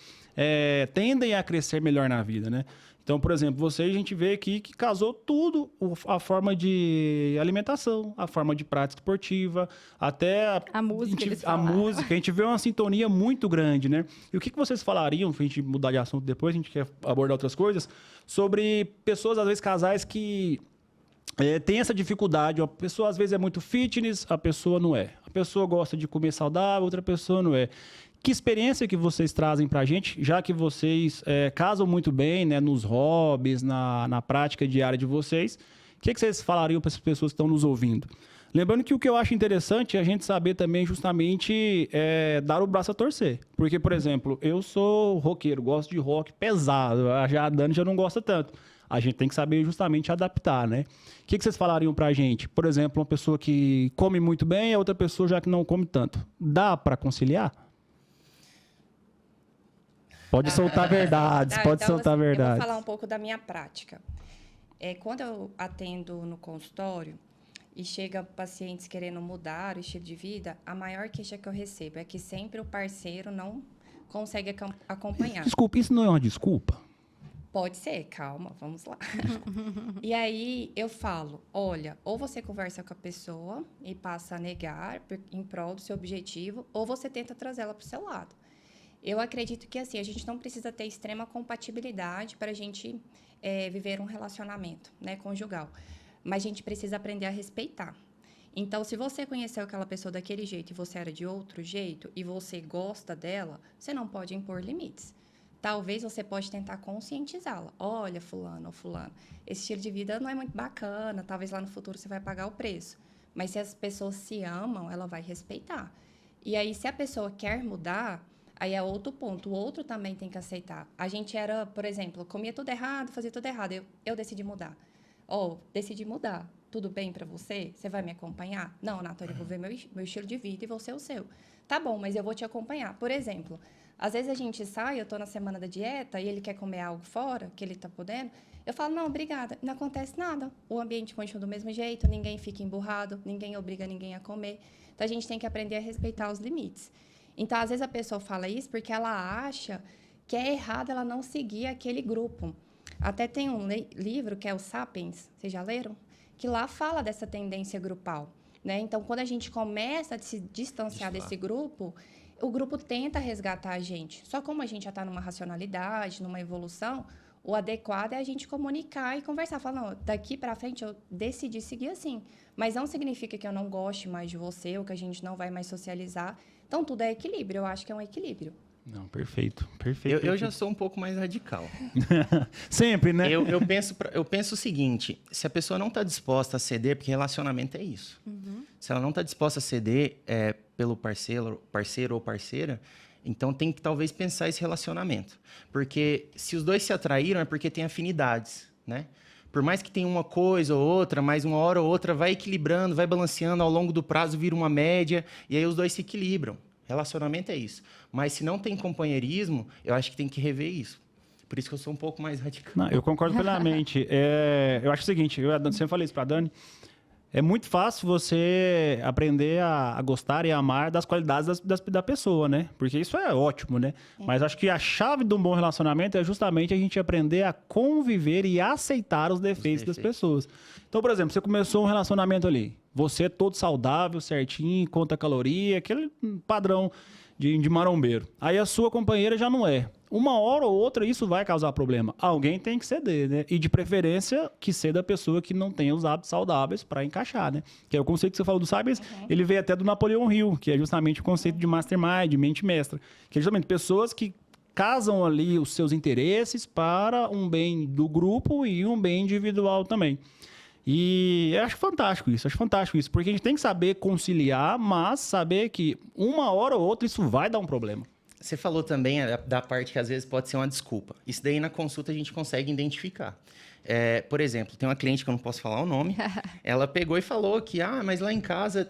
Speaker 1: tendem a crescer melhor na vida, né? Então, por exemplo, a gente vê aqui que casou tudo, a forma de alimentação, a forma de prática esportiva, até
Speaker 2: a música.
Speaker 1: A gente vê uma sintonia muito grande, né? E o que vocês falariam, pra gente mudar de assunto depois, a gente quer abordar outras coisas, sobre pessoas, às vezes, casais que tem essa dificuldade, a pessoa às vezes é muito fitness, a pessoa não é. A pessoa gosta de comer saudável, outra pessoa não é. Que experiência que vocês trazem pra gente, já que vocês casam muito bem, né, nos hobbies, na prática diária de vocês, o que vocês falariam para essas pessoas que estão nos ouvindo? Lembrando que o que eu acho interessante é a gente saber também justamente dar o braço a torcer. Porque, por exemplo, eu sou roqueiro, gosto de rock pesado, já a Dani já não gosta tanto. A gente tem que saber justamente adaptar, né? O que vocês falariam pra gente? Por exemplo, uma pessoa que come muito bem e a outra pessoa já que não come tanto. Dá para conciliar? Pode soltar verdades, pode soltar verdades.
Speaker 3: Eu vou falar um pouco da minha prática. Quando eu atendo no consultório e chega pacientes querendo mudar o estilo de vida, a maior queixa que eu recebo é que sempre o parceiro não consegue acompanhar.
Speaker 1: Desculpa, isso não é uma desculpa?
Speaker 3: Pode ser, calma, vamos lá. E aí eu falo, olha, ou você conversa com a pessoa e passa a negar em prol do seu objetivo, ou você tenta trazê-la para o seu lado. Eu acredito que assim, a gente não precisa ter extrema compatibilidade para a gente viver um relacionamento, né, conjugal. Mas a gente precisa aprender a respeitar. Então, se você conheceu aquela pessoa daquele jeito e você era de outro jeito e você gosta dela, você não pode impor limites. Talvez você pode tentar conscientizá-la. Olha, fulano ou fulano, esse estilo de vida não é muito bacana, talvez lá no futuro você vai pagar o preço. Mas se as pessoas se amam, ela vai respeitar. E aí, se a pessoa quer mudar, aí é outro ponto. O outro também tem que aceitar. A gente era, por exemplo, comia tudo errado, fazia tudo errado. Eu decidi mudar. Decidi mudar. Tudo bem para você? Você vai me acompanhar? Não, Natália, eu vou ver meu estilo de vida e você o seu. Tá bom, mas eu vou te acompanhar. Por exemplo, às vezes a gente sai, eu estou na semana da dieta e ele quer comer algo fora, que ele está podendo. Eu falo, não, obrigada. Não acontece nada. O ambiente continua do mesmo jeito, ninguém fica emburrado, ninguém obriga ninguém a comer. Então, a gente tem que aprender a respeitar os limites. Então, às vezes a pessoa fala isso porque ela acha que é errado ela não seguir aquele grupo. Até tem um livro que é o Sapiens, vocês já leram? Que lá fala dessa tendência grupal, né? Então, quando a gente começa a se distanciar desse grupo, o grupo tenta resgatar a gente. Só como a gente já está numa racionalidade, numa evolução, o adequado é a gente comunicar e conversar. Falar, não, daqui para frente eu decidi seguir assim. Mas não significa que eu não goste mais de você ou que a gente não vai mais socializar. Então, tudo é equilíbrio. Eu acho que é um equilíbrio.
Speaker 1: Não, perfeito.
Speaker 4: Eu já sou um pouco mais radical.
Speaker 1: Sempre, né?
Speaker 4: Eu penso o seguinte, se a pessoa não está disposta a ceder, porque relacionamento é isso. Uhum. Se ela não está disposta a ceder pelo parceiro ou parceira, então tem que talvez pensar esse relacionamento. Porque se os dois se atraíram é porque tem afinidades, né? Por mais que tenha uma coisa ou outra, mas uma hora ou outra vai equilibrando, vai balanceando, ao longo do prazo vira uma média, e aí os dois se equilibram. Relacionamento é isso. Mas se não tem companheirismo, eu acho que tem que rever isso. Por isso que eu sou um pouco mais radical.
Speaker 1: Não, eu concordo plenamente. Eu acho o seguinte, eu sempre falei isso para a Dani, é muito fácil você aprender a gostar e amar das qualidades da pessoa, né? Porque isso é ótimo, né? Mas acho que a chave de um bom relacionamento é justamente a gente aprender a conviver e aceitar os defeitos das pessoas. Então, por exemplo, você começou um relacionamento ali, você é todo saudável, certinho, conta caloria, aquele padrão de marombeiro. Aí a sua companheira já não é. Uma hora ou outra isso vai causar problema. Alguém tem que ceder, né? E de preferência que ceda a pessoa que não tenha os hábitos saudáveis para encaixar, né? Que é o conceito que você falou do Sapiens, ele veio até do Napoleão Hill, que é justamente o conceito de mastermind, de mente mestra. Que é justamente pessoas que casam ali os seus interesses para um bem do grupo e um bem individual também. E eu acho fantástico isso, porque a gente tem que saber conciliar, mas saber que uma hora ou outra isso vai dar um problema.
Speaker 4: Você falou também da parte que às vezes pode ser uma desculpa. Isso daí na consulta a gente consegue identificar. Por exemplo, tem uma cliente que eu não posso falar o nome. Ela pegou e falou que, mas lá em casa,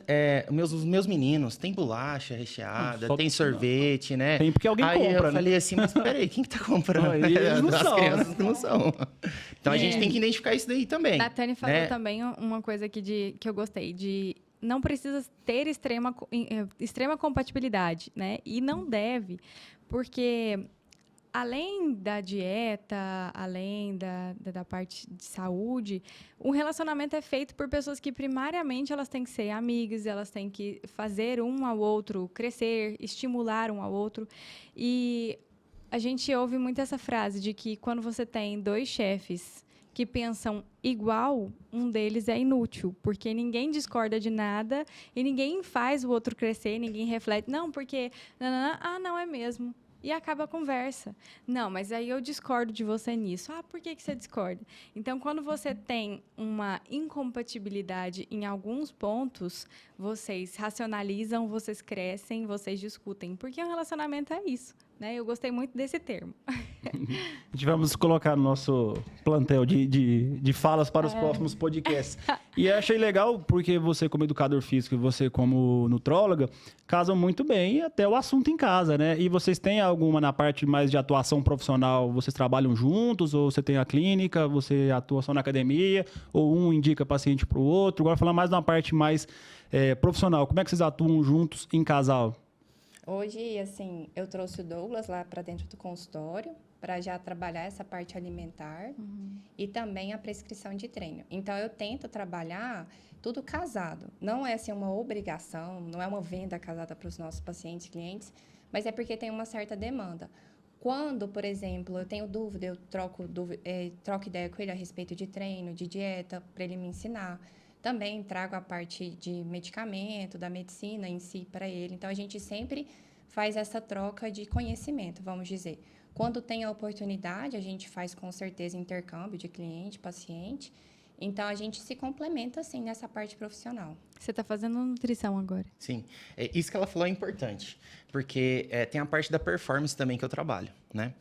Speaker 4: os meus meninos têm bolacha recheada, tem sorvete, né?
Speaker 1: Tem porque alguém
Speaker 4: aí
Speaker 1: compra,
Speaker 4: eu
Speaker 1: né?
Speaker 4: falei assim, mas peraí, quem que tá comprando?
Speaker 1: Eles não
Speaker 4: As
Speaker 1: são,
Speaker 4: crianças
Speaker 1: né?
Speaker 4: não são. Então a gente tem que identificar isso daí também.
Speaker 2: A Tânia falou
Speaker 4: né?
Speaker 2: também uma coisa aqui que eu gostei, de não precisa ter extrema compatibilidade, né? E não deve, porque além da dieta, além da parte de saúde, o relacionamento é feito por pessoas que primariamente elas têm que ser amigas, elas têm que fazer um ao outro crescer, estimular um ao outro. E a gente ouve muito essa frase de que quando você tem dois chefes que pensam igual, um deles é inútil, porque ninguém discorda de nada e ninguém faz o outro crescer, ninguém reflete. Não, porque... não é mesmo. E acaba a conversa. Não, mas aí eu discordo de você nisso. Por que você discorda? Então, quando você tem uma incompatibilidade em alguns pontos, vocês racionalizam, vocês crescem, vocês discutem. Porque um relacionamento é isso, né? Eu gostei muito desse termo.
Speaker 1: A gente vamos colocar no nosso plantel de falas para os próximos podcasts. E eu achei legal porque você, como educador físico e você, como nutróloga, casam muito bem até o assunto em casa, né? E vocês têm alguma na parte mais de atuação profissional? Vocês trabalham juntos? Ou você tem a clínica? Você atua só na academia? Ou um indica paciente para o outro? Agora, falando mais na parte mais profissional, como é que vocês atuam juntos em casal?
Speaker 3: Hoje, assim, eu trouxe o Douglas lá para dentro do consultório para já trabalhar essa parte alimentar e também a prescrição de treino. Então, eu tento trabalhar tudo casado. Não é assim uma obrigação, não é uma venda casada para os nossos pacientes, clientes, mas é porque tem uma certa demanda. Quando, por exemplo, eu tenho dúvida, eu troco ideia com ele a respeito de treino, de dieta, para ele me ensinar. Também trago a parte de medicamento, da medicina em si para ele. Então, a gente sempre faz essa troca de conhecimento, vamos dizer. Quando tem a oportunidade, a gente faz com certeza intercâmbio de cliente, paciente. Então, a gente se complementa, assim, nessa parte profissional.
Speaker 2: Você está fazendo nutrição agora.
Speaker 4: Sim, isso que ela falou é importante, porque tem a parte da performance também que eu trabalho, né?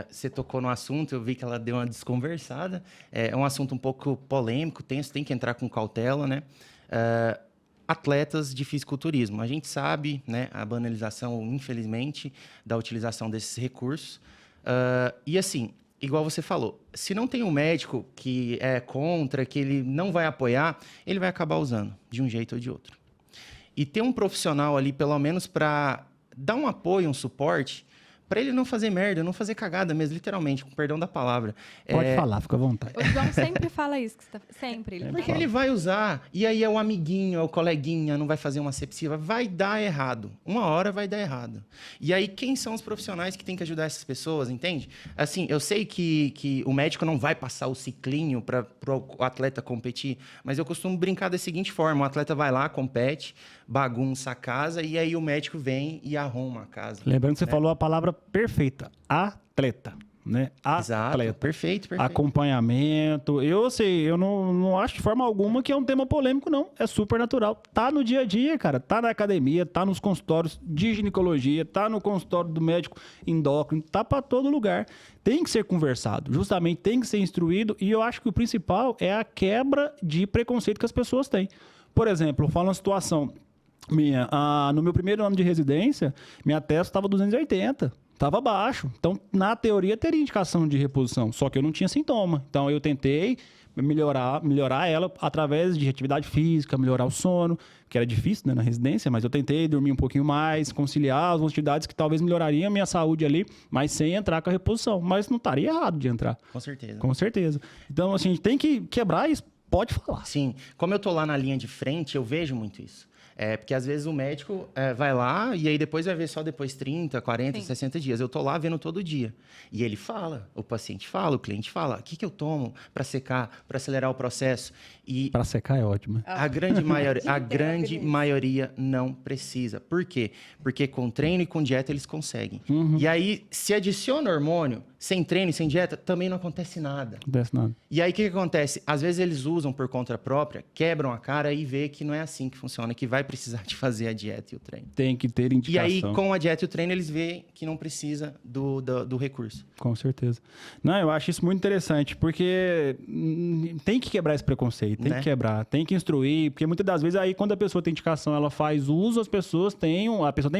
Speaker 4: Você tocou no assunto, eu vi que ela deu uma desconversada. É um assunto um pouco polêmico, tenso, tem que entrar com cautela, né? Atletas de fisiculturismo. A gente sabe, né, a banalização, infelizmente, da utilização desses recursos. E assim, igual você falou, se não tem um médico que é contra, que ele não vai apoiar, ele vai acabar usando, de um jeito ou de outro. E ter um profissional ali, pelo menos, para dar um apoio, um suporte, para ele não fazer merda, não fazer cagada mesmo, literalmente, com perdão da palavra.
Speaker 1: Pode falar, fica à vontade.
Speaker 2: O João sempre fala isso, sempre.
Speaker 4: Porque ele vai usar, e aí é o amiguinho, é o coleguinha, não vai fazer uma sepsiva, vai dar errado. Uma hora vai dar errado. E aí, quem são os profissionais que têm que ajudar essas pessoas, entende? Assim, eu sei que o médico não vai passar o ciclinho para o atleta competir, mas eu costumo brincar da seguinte forma: o atleta vai lá, compete, bagunça a casa, e aí o médico vem e arruma a casa.
Speaker 1: Lembrando que você
Speaker 4: né?
Speaker 1: falou a palavra perfeita, atleta, né?
Speaker 4: Exato,
Speaker 1: Atleta.
Speaker 4: perfeito.
Speaker 1: Acompanhamento. Eu não acho de forma alguma que é um tema polêmico, não. É super natural. Tá no dia a dia, cara. Tá na academia, tá nos consultórios de ginecologia, tá no consultório do médico endócrino, tá para todo lugar. Tem que ser conversado, justamente tem que ser instruído, e eu acho que o principal é a quebra de preconceito que as pessoas têm. Por exemplo, eu falo uma situação minha. No meu primeiro ano de residência, minha testo estava 280. Estava baixo. Então, na teoria, teria indicação de reposição. Só que eu não tinha sintoma. Então, eu tentei melhorar ela através de atividade física, melhorar o sono, que era difícil, né, na residência, mas eu tentei dormir um pouquinho mais, conciliar as atividades que talvez melhorariam a minha saúde ali, mas sem entrar com a reposição. Mas não estaria errado de entrar.
Speaker 4: Com certeza.
Speaker 1: Com certeza. Então, assim, a gente tem que quebrar isso. Pode falar.
Speaker 4: Sim. Como eu tô lá na linha de frente, eu vejo muito isso. Porque às vezes o médico vai lá e aí depois vai ver só depois 30, 40,
Speaker 2: Sim.
Speaker 4: 60 dias. Eu tô lá vendo todo dia. E ele fala, o paciente fala, o cliente fala, o que eu tomo para secar, para acelerar o processo? E
Speaker 1: Para secar é ótimo, né?
Speaker 4: a grande maioria não precisa. Por quê? Porque com treino e com dieta eles conseguem. E aí, se adiciona hormônio, sem treino e sem dieta, também não acontece nada.
Speaker 1: Não acontece nada.
Speaker 4: E aí, o que acontece? Às vezes eles usam por conta própria, quebram a cara e vê que não é assim que funciona, que vai precisar de fazer a dieta e o treino.
Speaker 1: Tem que ter
Speaker 4: E
Speaker 1: indicação.
Speaker 4: aí, com a dieta e o treino, eles veem que não precisa do recurso.
Speaker 1: Com certeza. Não, eu acho isso muito interessante, porque tem que quebrar esse preconceito, tem
Speaker 4: Né?
Speaker 1: que quebrar, tem que instruir, porque muitas das vezes aí quando a pessoa tem indicação, ela faz uso, a pessoa tem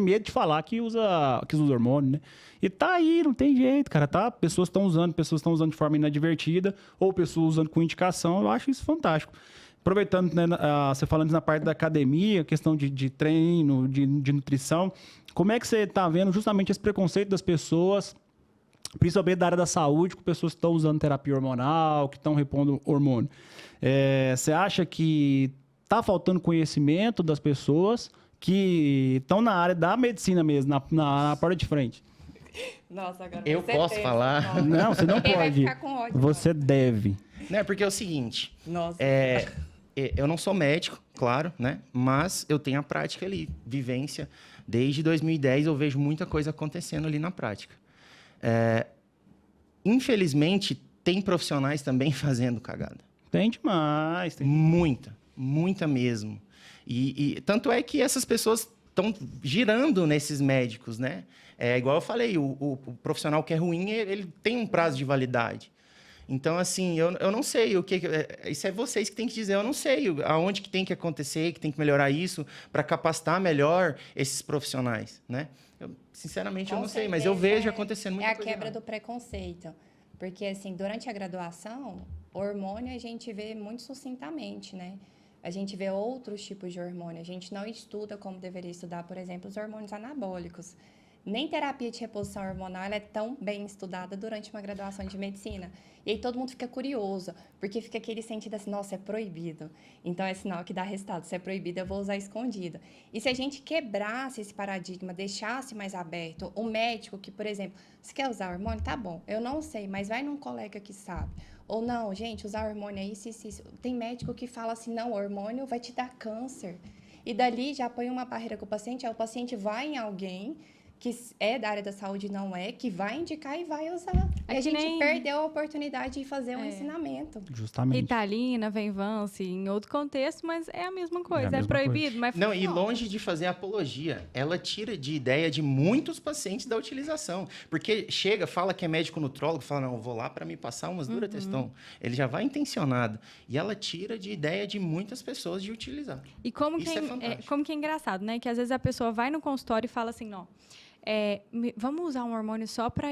Speaker 1: medo de falar que usa hormônio, né? E tá aí, não tem jeito, cara, tá? Pessoas estão usando de forma inadvertida, ou pessoas usando com indicação, eu acho isso fantástico. Aproveitando, né, você falando na parte da academia, questão de treino, de nutrição, como é que você está vendo justamente esse preconceito das pessoas, principalmente da área da saúde, com pessoas que estão usando terapia hormonal, que estão repondo hormônio? Você acha que está faltando conhecimento das pessoas que estão na área da medicina mesmo, na porta de frente?
Speaker 3: Nossa, agora
Speaker 4: Eu posso falar?
Speaker 1: Não, você não
Speaker 3: Ninguém vai
Speaker 1: pode.
Speaker 3: ficar com ódio,
Speaker 1: Você deve.
Speaker 4: Né? Porque é o seguinte,
Speaker 3: Nossa.
Speaker 4: eu não sou médico, claro, né? Mas eu tenho a prática ali, vivência. Desde 2010 eu vejo muita coisa acontecendo ali na prática. Infelizmente, tem profissionais também fazendo cagada.
Speaker 1: Tem demais.
Speaker 4: Muita mesmo. E tanto é que essas pessoas estão girando nesses médicos, né? Igual eu falei, o profissional que é ruim, ele tem um prazo de validade. Então, assim, eu não sei o que... Isso é vocês que têm que dizer. Eu não sei aonde que tem que acontecer, que tem que melhorar isso para capacitar melhor esses profissionais, né? Sinceramente, eu não sei, mas eu vejo acontecendo muita coisa.
Speaker 3: É a quebra do preconceito. Porque, assim, durante a graduação, hormônio a gente vê muito sucintamente, né? A gente vê outros tipos de hormônio. A gente não estuda como deveria estudar, por exemplo, os hormônios anabólicos. Nem terapia de reposição hormonal ela é tão bem estudada durante uma graduação de medicina. E aí todo mundo fica curioso, porque fica aquele sentido assim, nossa, é proibido. Então é sinal que dá resultado. Se é proibido, eu vou usar escondido. E se a gente quebrasse esse paradigma, deixasse mais aberto, o médico que, por exemplo, você quer usar hormônio? Tá bom, eu não sei, mas vai num colega que sabe. Ou não, gente, usar hormônio é isso, isso, isso. Tem médico que fala assim, não, hormônio vai te dar câncer. E dali já põe uma barreira com o paciente, aí o paciente vai em alguém que é da área da saúde, não é, que vai indicar e vai usar. E a gente perdeu a oportunidade de fazer um ensinamento.
Speaker 1: Justamente.
Speaker 2: Ritalina, Venvance, em outro contexto, mas é a mesma coisa. É, proibido, mas
Speaker 4: não,
Speaker 2: funciona.
Speaker 4: e longe de fazer apologia, ela tira de ideia de muitos pacientes da utilização. Porque chega, fala que é médico nutrólogo, fala, não, eu vou lá para me passar umas Durateston. Ele já vai intencionado. E ela tira de ideia de muitas pessoas de utilizar.
Speaker 2: E como
Speaker 4: Isso é fantástico.
Speaker 2: como que é engraçado, né? Que às vezes a pessoa vai no consultório e fala assim, não, vamos usar um hormônio só para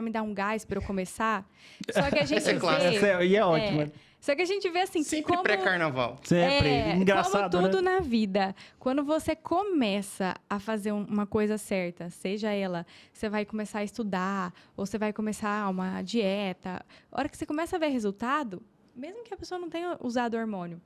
Speaker 2: me dar um gás para eu começar? Só que a gente
Speaker 4: É claro.
Speaker 2: vê...
Speaker 1: E é ótimo.
Speaker 2: Só que a gente vê assim...
Speaker 4: Sempre
Speaker 2: como,
Speaker 4: pré-carnaval.
Speaker 1: Sempre. Engraçado,
Speaker 2: como tudo
Speaker 1: né?
Speaker 2: na vida. Quando você começa a fazer uma coisa certa, seja ela, você vai começar a estudar, ou você vai começar uma dieta, a hora que você começa a ver resultado, mesmo que a pessoa não tenha usado hormônio,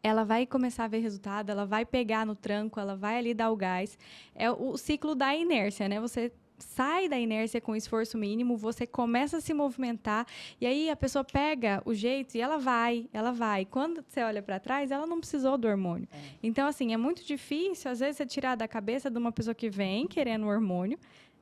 Speaker 2: ela vai começar a ver resultado, ela vai pegar no tranco, ela vai ali dar o gás. É o ciclo da inércia, né? Você sai da inércia com esforço mínimo, você começa a se movimentar, e aí a pessoa pega o jeito e ela vai. Quando você olha para trás, ela não precisou do hormônio. Então, assim, é muito difícil, às vezes, você tirar da cabeça de uma pessoa que vem querendo o hormônio,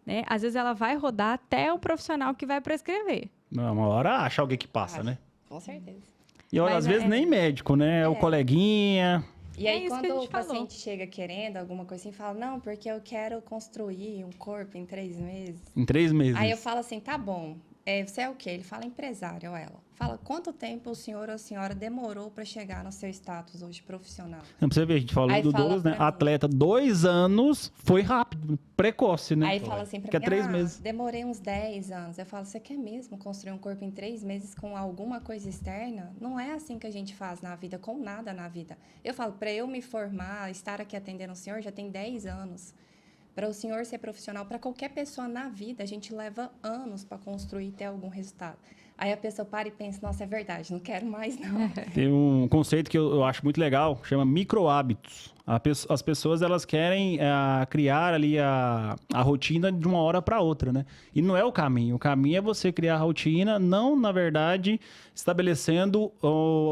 Speaker 2: né? Às vezes ela vai rodar até o profissional que vai prescrever.
Speaker 1: Não, uma hora acha alguém que passa, né?
Speaker 3: Com certeza.
Speaker 1: E olha, às vezes nem médico, né? O coleguinha.
Speaker 3: E aí,
Speaker 2: isso que a
Speaker 3: quando
Speaker 2: gente
Speaker 3: o paciente
Speaker 2: falou.
Speaker 3: chega querendo alguma coisa assim, fala, não, porque eu quero construir um corpo em 3 meses.
Speaker 1: Em 3 meses.
Speaker 3: Aí eu falo assim, tá bom, você é o quê? Ele fala empresário, ou ela. Fala, quanto tempo o senhor ou a senhora demorou para chegar no seu status hoje profissional?
Speaker 1: Não, pra você ver, a gente falou
Speaker 3: Aí
Speaker 1: do
Speaker 3: fala
Speaker 1: Douglas, né?
Speaker 3: pra mim.
Speaker 1: Atleta, 2 anos, foi rápido, precoce, né?
Speaker 3: Aí fala assim pra
Speaker 1: Que é
Speaker 3: mim,
Speaker 1: 3 meses.
Speaker 3: demorei uns 10 anos. Eu falo, você quer mesmo construir um corpo em 3 meses com alguma coisa externa? Não é assim que a gente faz na vida, com nada na vida. Eu falo, para eu me formar, estar aqui atendendo o senhor, já tem 10 anos. Para o senhor ser profissional, para qualquer pessoa na vida, a gente leva anos para construir e ter algum resultado. Aí a pessoa para e pensa, nossa, é verdade, não quero mais não.
Speaker 1: Tem um conceito que eu acho muito legal, chama microhábitos. As pessoas, elas querem criar ali a rotina de uma hora para outra, né? E não é o caminho. O caminho é você criar a rotina, não, na verdade, estabelecendo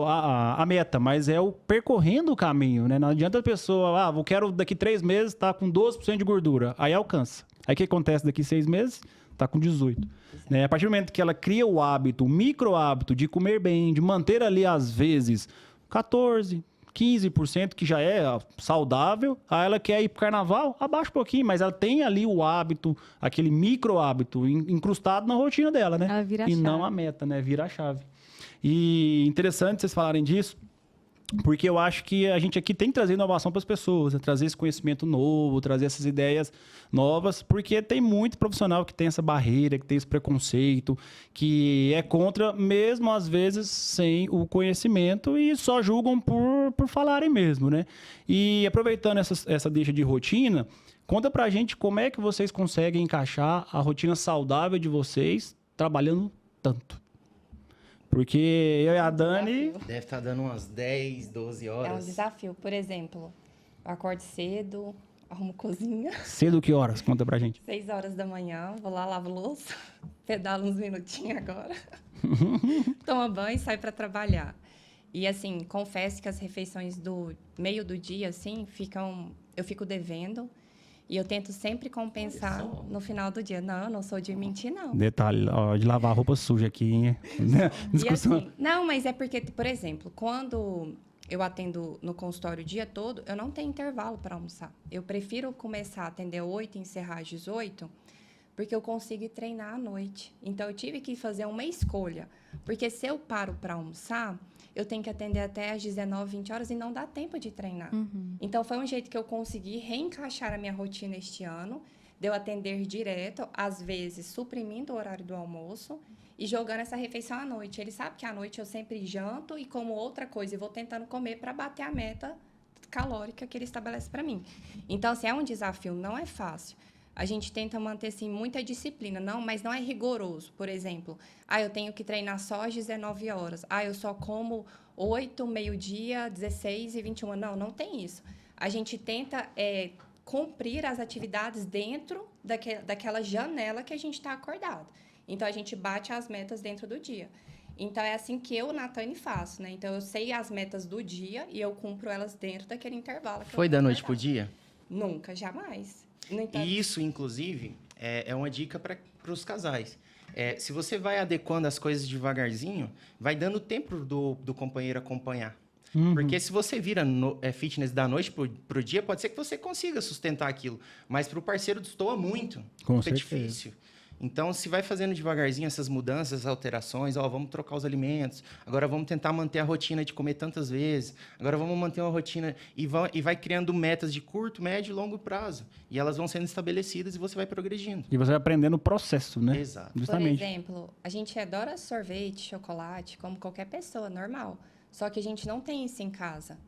Speaker 1: a meta, mas é o percorrendo o caminho, né? Não adianta a pessoa, eu quero daqui 3 meses estar com 12% de gordura. Aí alcança. Aí o que acontece daqui 6 meses? Está com 18. Né? A partir do momento que ela cria o hábito, o micro hábito de comer bem, de manter ali, às vezes, 14, 15% que já é saudável, aí ela quer ir pro carnaval, abaixa um pouquinho, mas ela tem ali o hábito, aquele micro hábito incrustado na rotina dela, né?
Speaker 2: Ela vira a
Speaker 1: e
Speaker 2: chave.
Speaker 1: não a meta, né? Vira a chave. E interessante vocês falarem disso, porque eu acho que a gente aqui tem que trazer inovação para as pessoas, né? Trazer esse conhecimento novo, trazer essas ideias novas, porque tem muito profissional que tem essa barreira, que tem esse preconceito, que é contra, mesmo às vezes sem o conhecimento, e só julgam por falarem mesmo, né? E aproveitando essa deixa de rotina, conta pra gente como é que vocês conseguem encaixar a rotina saudável de vocês trabalhando tanto. Porque eu e a Dani...
Speaker 4: Deve estar dando umas 10, 12
Speaker 3: É um
Speaker 4: horas.
Speaker 3: desafio. Por exemplo, eu acordo cedo, arrumo cozinha,
Speaker 1: Cedo que horas? Conta pra gente.
Speaker 3: 6 horas da manhã, vou lá, lavo louça, pedalo uns minutinhos agora, tomo banho e saio para trabalhar. E, assim, confesso que as refeições do meio do dia, assim, eu fico devendo. E eu tento sempre compensar no final do dia. Não, eu não sou de mentir, não.
Speaker 1: Detalhe, ó, de lavar roupa suja aqui, hein?
Speaker 3: E
Speaker 1: Discussão.
Speaker 3: assim, não, mas é porque, por exemplo, quando eu atendo no consultório o dia todo, eu não tenho intervalo para almoçar. Eu prefiro começar a atender 8 e encerrar às 18, porque eu consigo ir treinar à noite. Então, eu tive que fazer uma escolha. Porque se eu paro para almoçar, eu tenho que atender até às 19, 20 horas e não dá tempo de treinar. Então, foi um jeito que eu consegui reencaixar a minha rotina este ano, de eu atender direto, às vezes suprimindo o horário do almoço e jogando essa refeição à noite. Ele sabe que à noite eu sempre janto e como outra coisa e vou tentando comer para bater a meta calórica que ele estabelece para mim. Então, assim, é um desafio, não é fácil. A gente tenta manter, assim, muita disciplina, mas não é rigoroso. Por exemplo, eu tenho que treinar só às 19 horas. Eu só como 8, meio-dia, 16 e 21. Não tem isso. A gente tenta cumprir as atividades dentro daquela janela que a gente está acordado. Então, a gente bate as metas dentro do dia. Então, é assim que eu, Natane, faço, né? Então, eu sei as metas do dia e eu cumpro elas dentro daquele intervalo.
Speaker 4: Foi da noite pro dia?
Speaker 3: Nunca, jamais. No entanto,
Speaker 4: E isso, inclusive, é uma dica para os casais. Se você vai adequando as coisas devagarzinho, vai dando tempo do companheiro acompanhar. Porque se você vira fitness da noite pro dia, pode ser que você consiga sustentar aquilo. Mas para o parceiro destoa muito.
Speaker 1: Com
Speaker 4: Fica
Speaker 1: certeza.
Speaker 4: difícil. Então, se vai fazendo devagarzinho essas mudanças, essas alterações, vamos trocar os alimentos, agora vamos tentar manter a rotina de comer tantas vezes, agora vamos manter uma rotina e vai criando metas de curto, médio e longo prazo. E elas vão sendo estabelecidas e você vai progredindo.
Speaker 1: E você vai aprendendo o processo, né?
Speaker 4: Exato.
Speaker 1: Justamente.
Speaker 3: por exemplo, a gente adora sorvete, chocolate, como qualquer pessoa, normal. Só que a gente não tem isso em casa.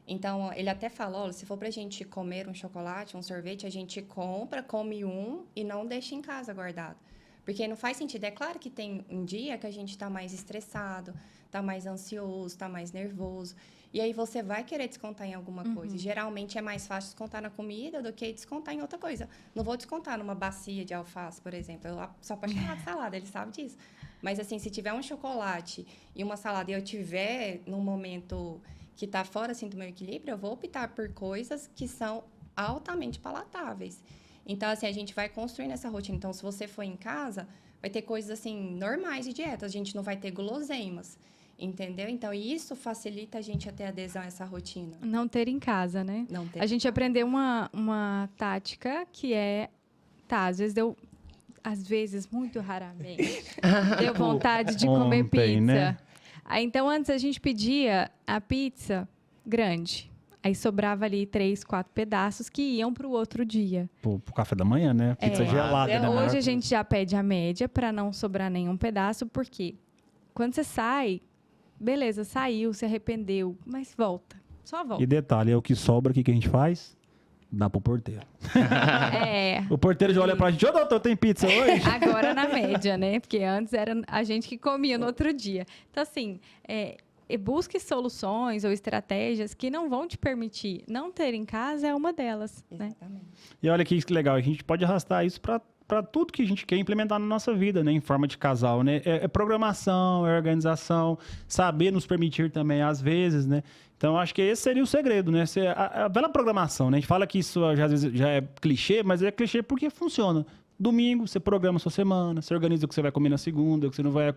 Speaker 3: Então, ele até falou, se for pra gente comer um chocolate, um sorvete, a gente compra, come um e não deixa em casa guardado. Porque não faz sentido. É claro que tem um dia que a gente está mais estressado, está mais ansioso, está mais nervoso. E aí você vai querer descontar em alguma coisa. E, geralmente é mais fácil descontar na comida do que descontar em outra coisa. Não vou descontar numa bacia de alface, por exemplo. Eu sou apaixonada de salada, ele sabe disso. Mas, assim, se tiver um chocolate e uma salada e eu tiver num momento que está fora assim, do meu equilíbrio, eu vou optar por coisas que são altamente palatáveis. Então, assim, a gente vai construindo essa rotina. Então, se você for em casa, vai ter coisas, assim, normais de dieta. A gente não vai ter guloseimas, entendeu? Então, isso facilita a gente a ter adesão a essa rotina.
Speaker 2: Não ter em casa, né?
Speaker 3: Não ter
Speaker 2: A gente aprendeu uma tática que é... às vezes, muito raramente, deu vontade de comer
Speaker 1: Ontem,
Speaker 2: pizza.
Speaker 1: né?
Speaker 2: Aí, então, antes a gente pedia a pizza grande. Aí sobrava ali 3, 4 pedaços que iam para o outro dia.
Speaker 1: Pro café da manhã, né? Pizza gelada, né?
Speaker 2: Hoje a gente já pede a média para não sobrar nenhum pedaço, porque quando você sai, beleza, saiu, se arrependeu, mas volta, só volta.
Speaker 1: E detalhe, é o que sobra, o que a gente faz? Dá pro porteiro. O porteiro já olha pra gente, ô doutor, tem pizza hoje?
Speaker 2: Agora na média, né? Porque antes era a gente que comia no outro dia. Então, assim, busque soluções ou estratégias que não vão te permitir não ter em casa, é uma delas, né?
Speaker 3: Exatamente.
Speaker 1: E olha que legal, a gente pode arrastar isso para tudo que a gente quer implementar na nossa vida, né? Em forma de casal, né? É programação, é organização, saber nos permitir também, às vezes, né? Então, acho que esse seria o segredo, né? A bela programação, né? A gente fala que isso às vezes já é clichê, mas é clichê porque funciona. Domingo, você programa a sua semana, você organiza o que você vai comer na segunda, o que você não vai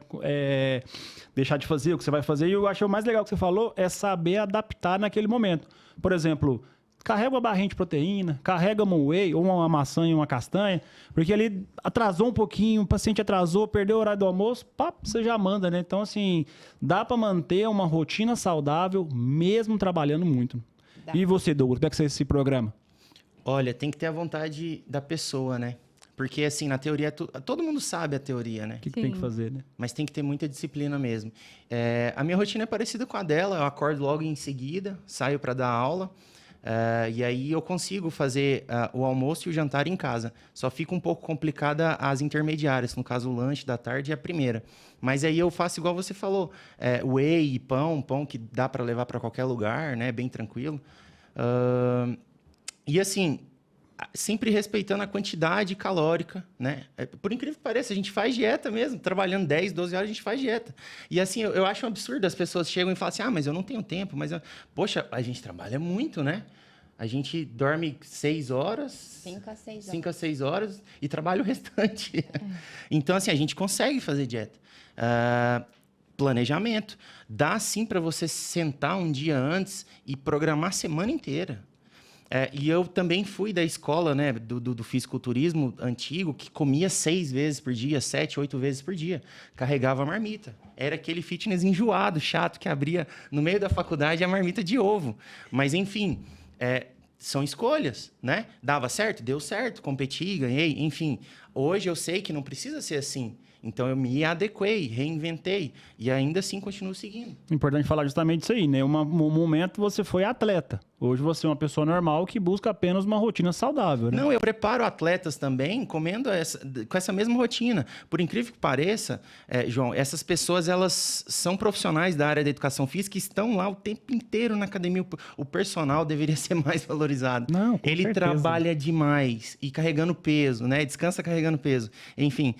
Speaker 1: deixar de fazer, o que você vai fazer. E eu acho que o mais legal que você falou é saber adaptar naquele momento. Por exemplo, carrega uma barrinha de proteína, carrega uma whey ou uma maçã e uma castanha, porque ali atrasou um pouquinho, o paciente atrasou, perdeu o horário do almoço, pá, você já manda, né? Então, assim, dá para manter uma rotina saudável mesmo trabalhando muito.
Speaker 3: Dá.
Speaker 1: E você, Douglas, como é que você se programa?
Speaker 4: Olha, tem que ter a vontade da pessoa, né? Porque, assim, na teoria, todo mundo sabe a teoria, né?
Speaker 1: O que tem que fazer, né?
Speaker 4: Mas tem que ter muita disciplina mesmo. A minha rotina é parecida com a dela. Eu acordo logo em seguida, saio para dar aula. E aí eu consigo fazer o almoço e o jantar em casa. Só fica um pouco complicada as intermediárias, no caso o lanche da tarde e a primeira. Mas aí eu faço igual você falou, whey e pão que dá para levar para qualquer lugar, né? Bem tranquilo. E assim, sempre respeitando a quantidade calórica, né? Por incrível que pareça, a gente faz dieta mesmo, trabalhando 10, 12 horas, a gente faz dieta. E assim, eu acho um absurdo, as pessoas chegam e falam assim, mas eu não tenho tempo, poxa, a gente trabalha muito, né? A gente dorme 6 horas...
Speaker 3: 5 a 6 horas.
Speaker 4: 5 a 6 horas e trabalha o restante. Então, assim, a gente consegue fazer dieta. Planejamento. Dá, sim, para você sentar um dia antes e programar a semana inteira. E eu também fui da escola, né, do fisiculturismo antigo, que comia 6 vezes por dia, 7, 8 vezes por dia. Carregava a marmita. Era aquele fitness enjoado, chato, que abria no meio da faculdade a marmita de ovo. Mas, enfim, são escolhas, né? Dava certo? Deu certo. Competi, ganhei, enfim. Hoje eu sei que não precisa ser assim. Então, eu me adequei, reinventei. E ainda assim, continuo seguindo.
Speaker 1: Importante falar justamente isso aí, né? Um momento você foi atleta. Hoje você é uma pessoa normal que busca apenas uma rotina saudável, né?
Speaker 4: Não, eu preparo atletas também comendo com essa mesma rotina. Por incrível que pareça, João, essas pessoas, elas são profissionais da área da educação física e estão lá o tempo inteiro na academia. O personal deveria ser mais valorizado.
Speaker 1: Não, com
Speaker 4: Ele
Speaker 1: certeza.
Speaker 4: trabalha demais e carregando peso, né? Descansa carregando peso. Enfim,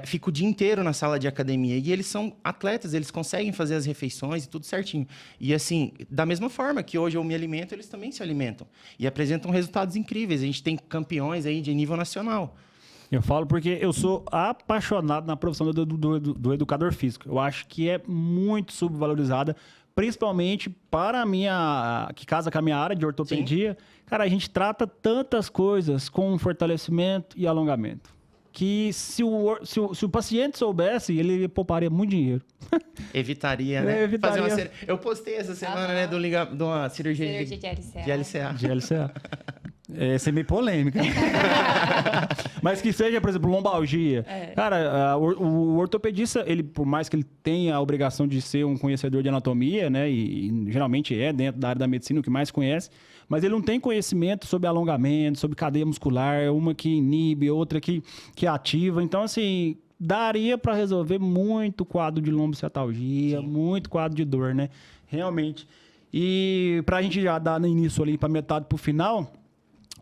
Speaker 4: fica o dia inteiro na sala de academia. E eles são atletas, eles conseguem fazer as refeições e tudo certinho. E assim, da mesma forma que hoje eu me alimento, eles também se alimentam. E apresentam resultados incríveis. A gente tem campeões aí de nível nacional.
Speaker 1: Eu falo porque eu sou apaixonado na profissão do educador físico. Eu acho que é muito subvalorizada, principalmente para a minha... que casa com a minha área de ortopedia. Sim. Cara, a gente trata tantas coisas com fortalecimento e alongamento. Que se o paciente soubesse, ele pouparia muito dinheiro.
Speaker 4: Evitaria, né?
Speaker 1: Evitaria.
Speaker 4: Eu postei essa semana, né, de uma cirurgia de LCA.
Speaker 1: De LCA. Essa é meio polêmica. Mas que seja, por exemplo, lombalgia. Cara, o ortopedista, ele, por mais que ele tenha a obrigação de ser um conhecedor de anatomia, né? E geralmente dentro da área da medicina o que mais conhece, mas ele não tem conhecimento sobre alongamento, sobre cadeia muscular, uma que inibe, outra que ativa. Então, assim, daria para resolver muito quadro de lombociatalgia, muito quadro de dor, né? Realmente. E para a gente já dar no início ali, para metade para o final,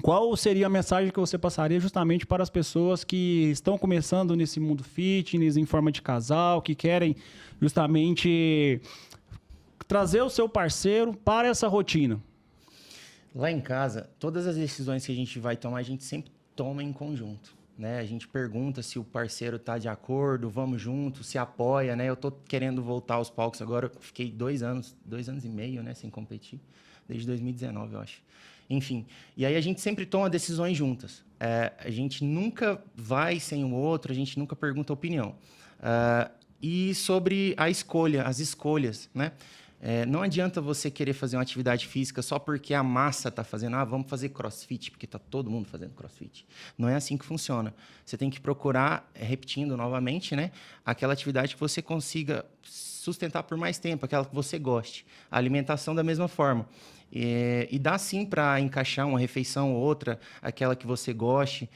Speaker 1: qual seria a mensagem que você passaria justamente para as pessoas que estão começando nesse mundo fitness, em forma de casal, que querem justamente trazer o seu parceiro para essa rotina?
Speaker 4: Lá em casa, todas as decisões que a gente vai tomar, a gente sempre toma em conjunto, né? A gente pergunta se o parceiro está de acordo, vamos junto, se apoia, né? Eu tô querendo voltar aos palcos agora, eu fiquei 2 anos e meio, né, sem competir, desde 2019, eu acho. Enfim, e aí a gente sempre toma decisões juntas. A gente nunca vai sem o outro, a gente nunca pergunta opinião. E sobre a escolha, as escolhas, né? Não adianta você querer fazer uma atividade física só porque a massa está fazendo, vamos fazer crossfit, porque está todo mundo fazendo crossfit. Não é assim que funciona. Você tem que procurar, repetindo novamente, né, aquela atividade que você consiga sustentar por mais tempo, aquela que você goste. A alimentação da mesma forma. E dá sim para encaixar uma refeição ou outra, aquela que você goste,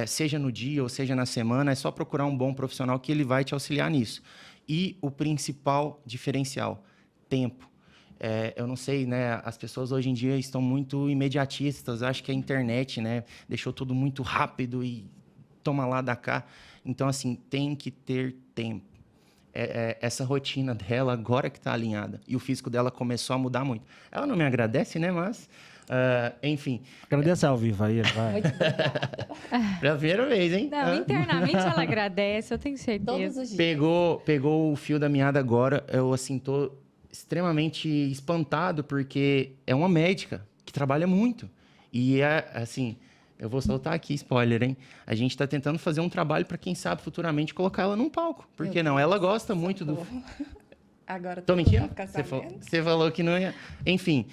Speaker 4: seja no dia ou seja na semana, é só procurar um bom profissional que ele vai te auxiliar nisso. E o principal diferencial, tempo. Eu não sei, né? As pessoas hoje em dia estão muito imediatistas. Acho que a internet, né, deixou tudo muito rápido e toma lá, dá cá. Então, assim, tem que ter tempo. essa rotina dela agora que está alinhada. E o físico dela começou a mudar muito. Ela não me agradece, né? Mas, enfim.
Speaker 1: Agradece ao vivo aí, vai.
Speaker 3: Muito obrigada.
Speaker 4: Pela primeira vez, hein?
Speaker 2: Não, internamente ela agradece, eu tenho
Speaker 3: Todos
Speaker 2: certeza.
Speaker 3: os dias.
Speaker 4: Pegou o fio da meada agora. Eu, assim, tô extremamente espantado, porque é uma médica que trabalha muito. E, assim, eu vou soltar aqui, spoiler, hein? A gente tá tentando fazer um trabalho para quem sabe futuramente colocar ela num palco. Por que não? Ela gosta muito do...
Speaker 3: Agora
Speaker 4: Tô
Speaker 3: todo mundo
Speaker 4: mentindo?
Speaker 3: vai ficar sabendo.
Speaker 4: Você falou que não ia... Enfim,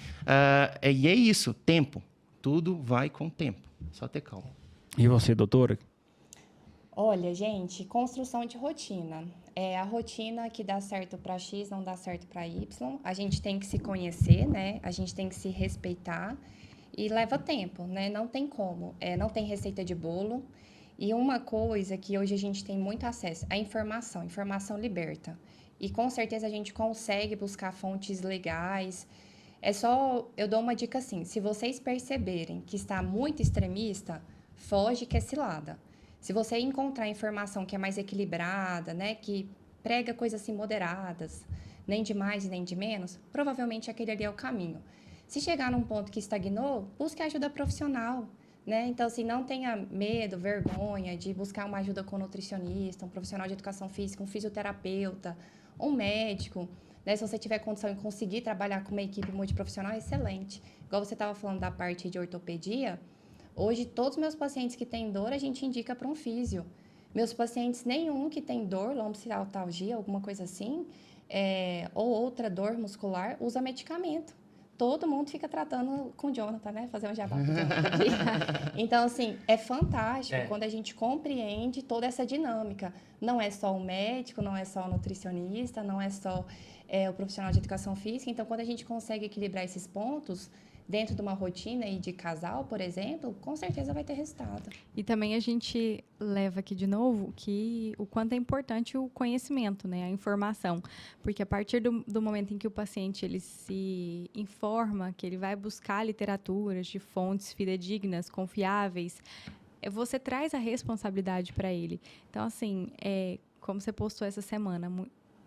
Speaker 4: e é isso, tempo. Tudo vai com tempo. Só ter calma.
Speaker 1: E você, doutora?
Speaker 3: Olha, gente, construção de rotina. É a rotina que dá certo para X, não dá certo para Y. A gente tem que se conhecer, né? A gente tem que se respeitar. E leva tempo, né? Não tem como. Não tem receita de bolo. E uma coisa que hoje a gente tem muito acesso, a informação. Informação liberta. E com certeza a gente consegue buscar fontes legais. Eu dou uma dica assim, se vocês perceberem que está muito extremista, foge que é cilada. Se você encontrar informação que é mais equilibrada, né, que prega coisas assim moderadas, nem de mais e nem de menos, provavelmente aquele ali é o caminho. Se chegar num ponto que estagnou, busque ajuda profissional, né? Então, assim, não tenha medo, vergonha de buscar uma ajuda com um nutricionista, um profissional de educação física, um fisioterapeuta, um médico, né? Se você tiver condição de conseguir trabalhar com uma equipe multiprofissional, é excelente. Igual você estava falando da parte de ortopedia, hoje todos os meus pacientes que têm dor, a gente indica para um físio. Meus pacientes, nenhum que tem dor, lomboartralgia, alguma coisa assim, ou outra dor muscular, usa medicamento. Todo mundo fica tratando com o Jonathan, né? Fazer um jabá pro Jonathan aqui. Então, assim, é fantástico quando a gente compreende toda essa dinâmica. Não é só o médico, não é só o nutricionista, não é só o profissional de educação física. Então, quando a gente consegue equilibrar esses pontos dentro de uma rotina aí de casal, por exemplo, com certeza vai ter resultado.
Speaker 2: E também a gente leva aqui de novo que o quanto é importante o conhecimento, né, a informação, porque a partir do momento em que o paciente ele se informa, que ele vai buscar literaturas de fontes fidedignas, confiáveis, você traz a responsabilidade para ele. Então, assim, como você postou essa semana,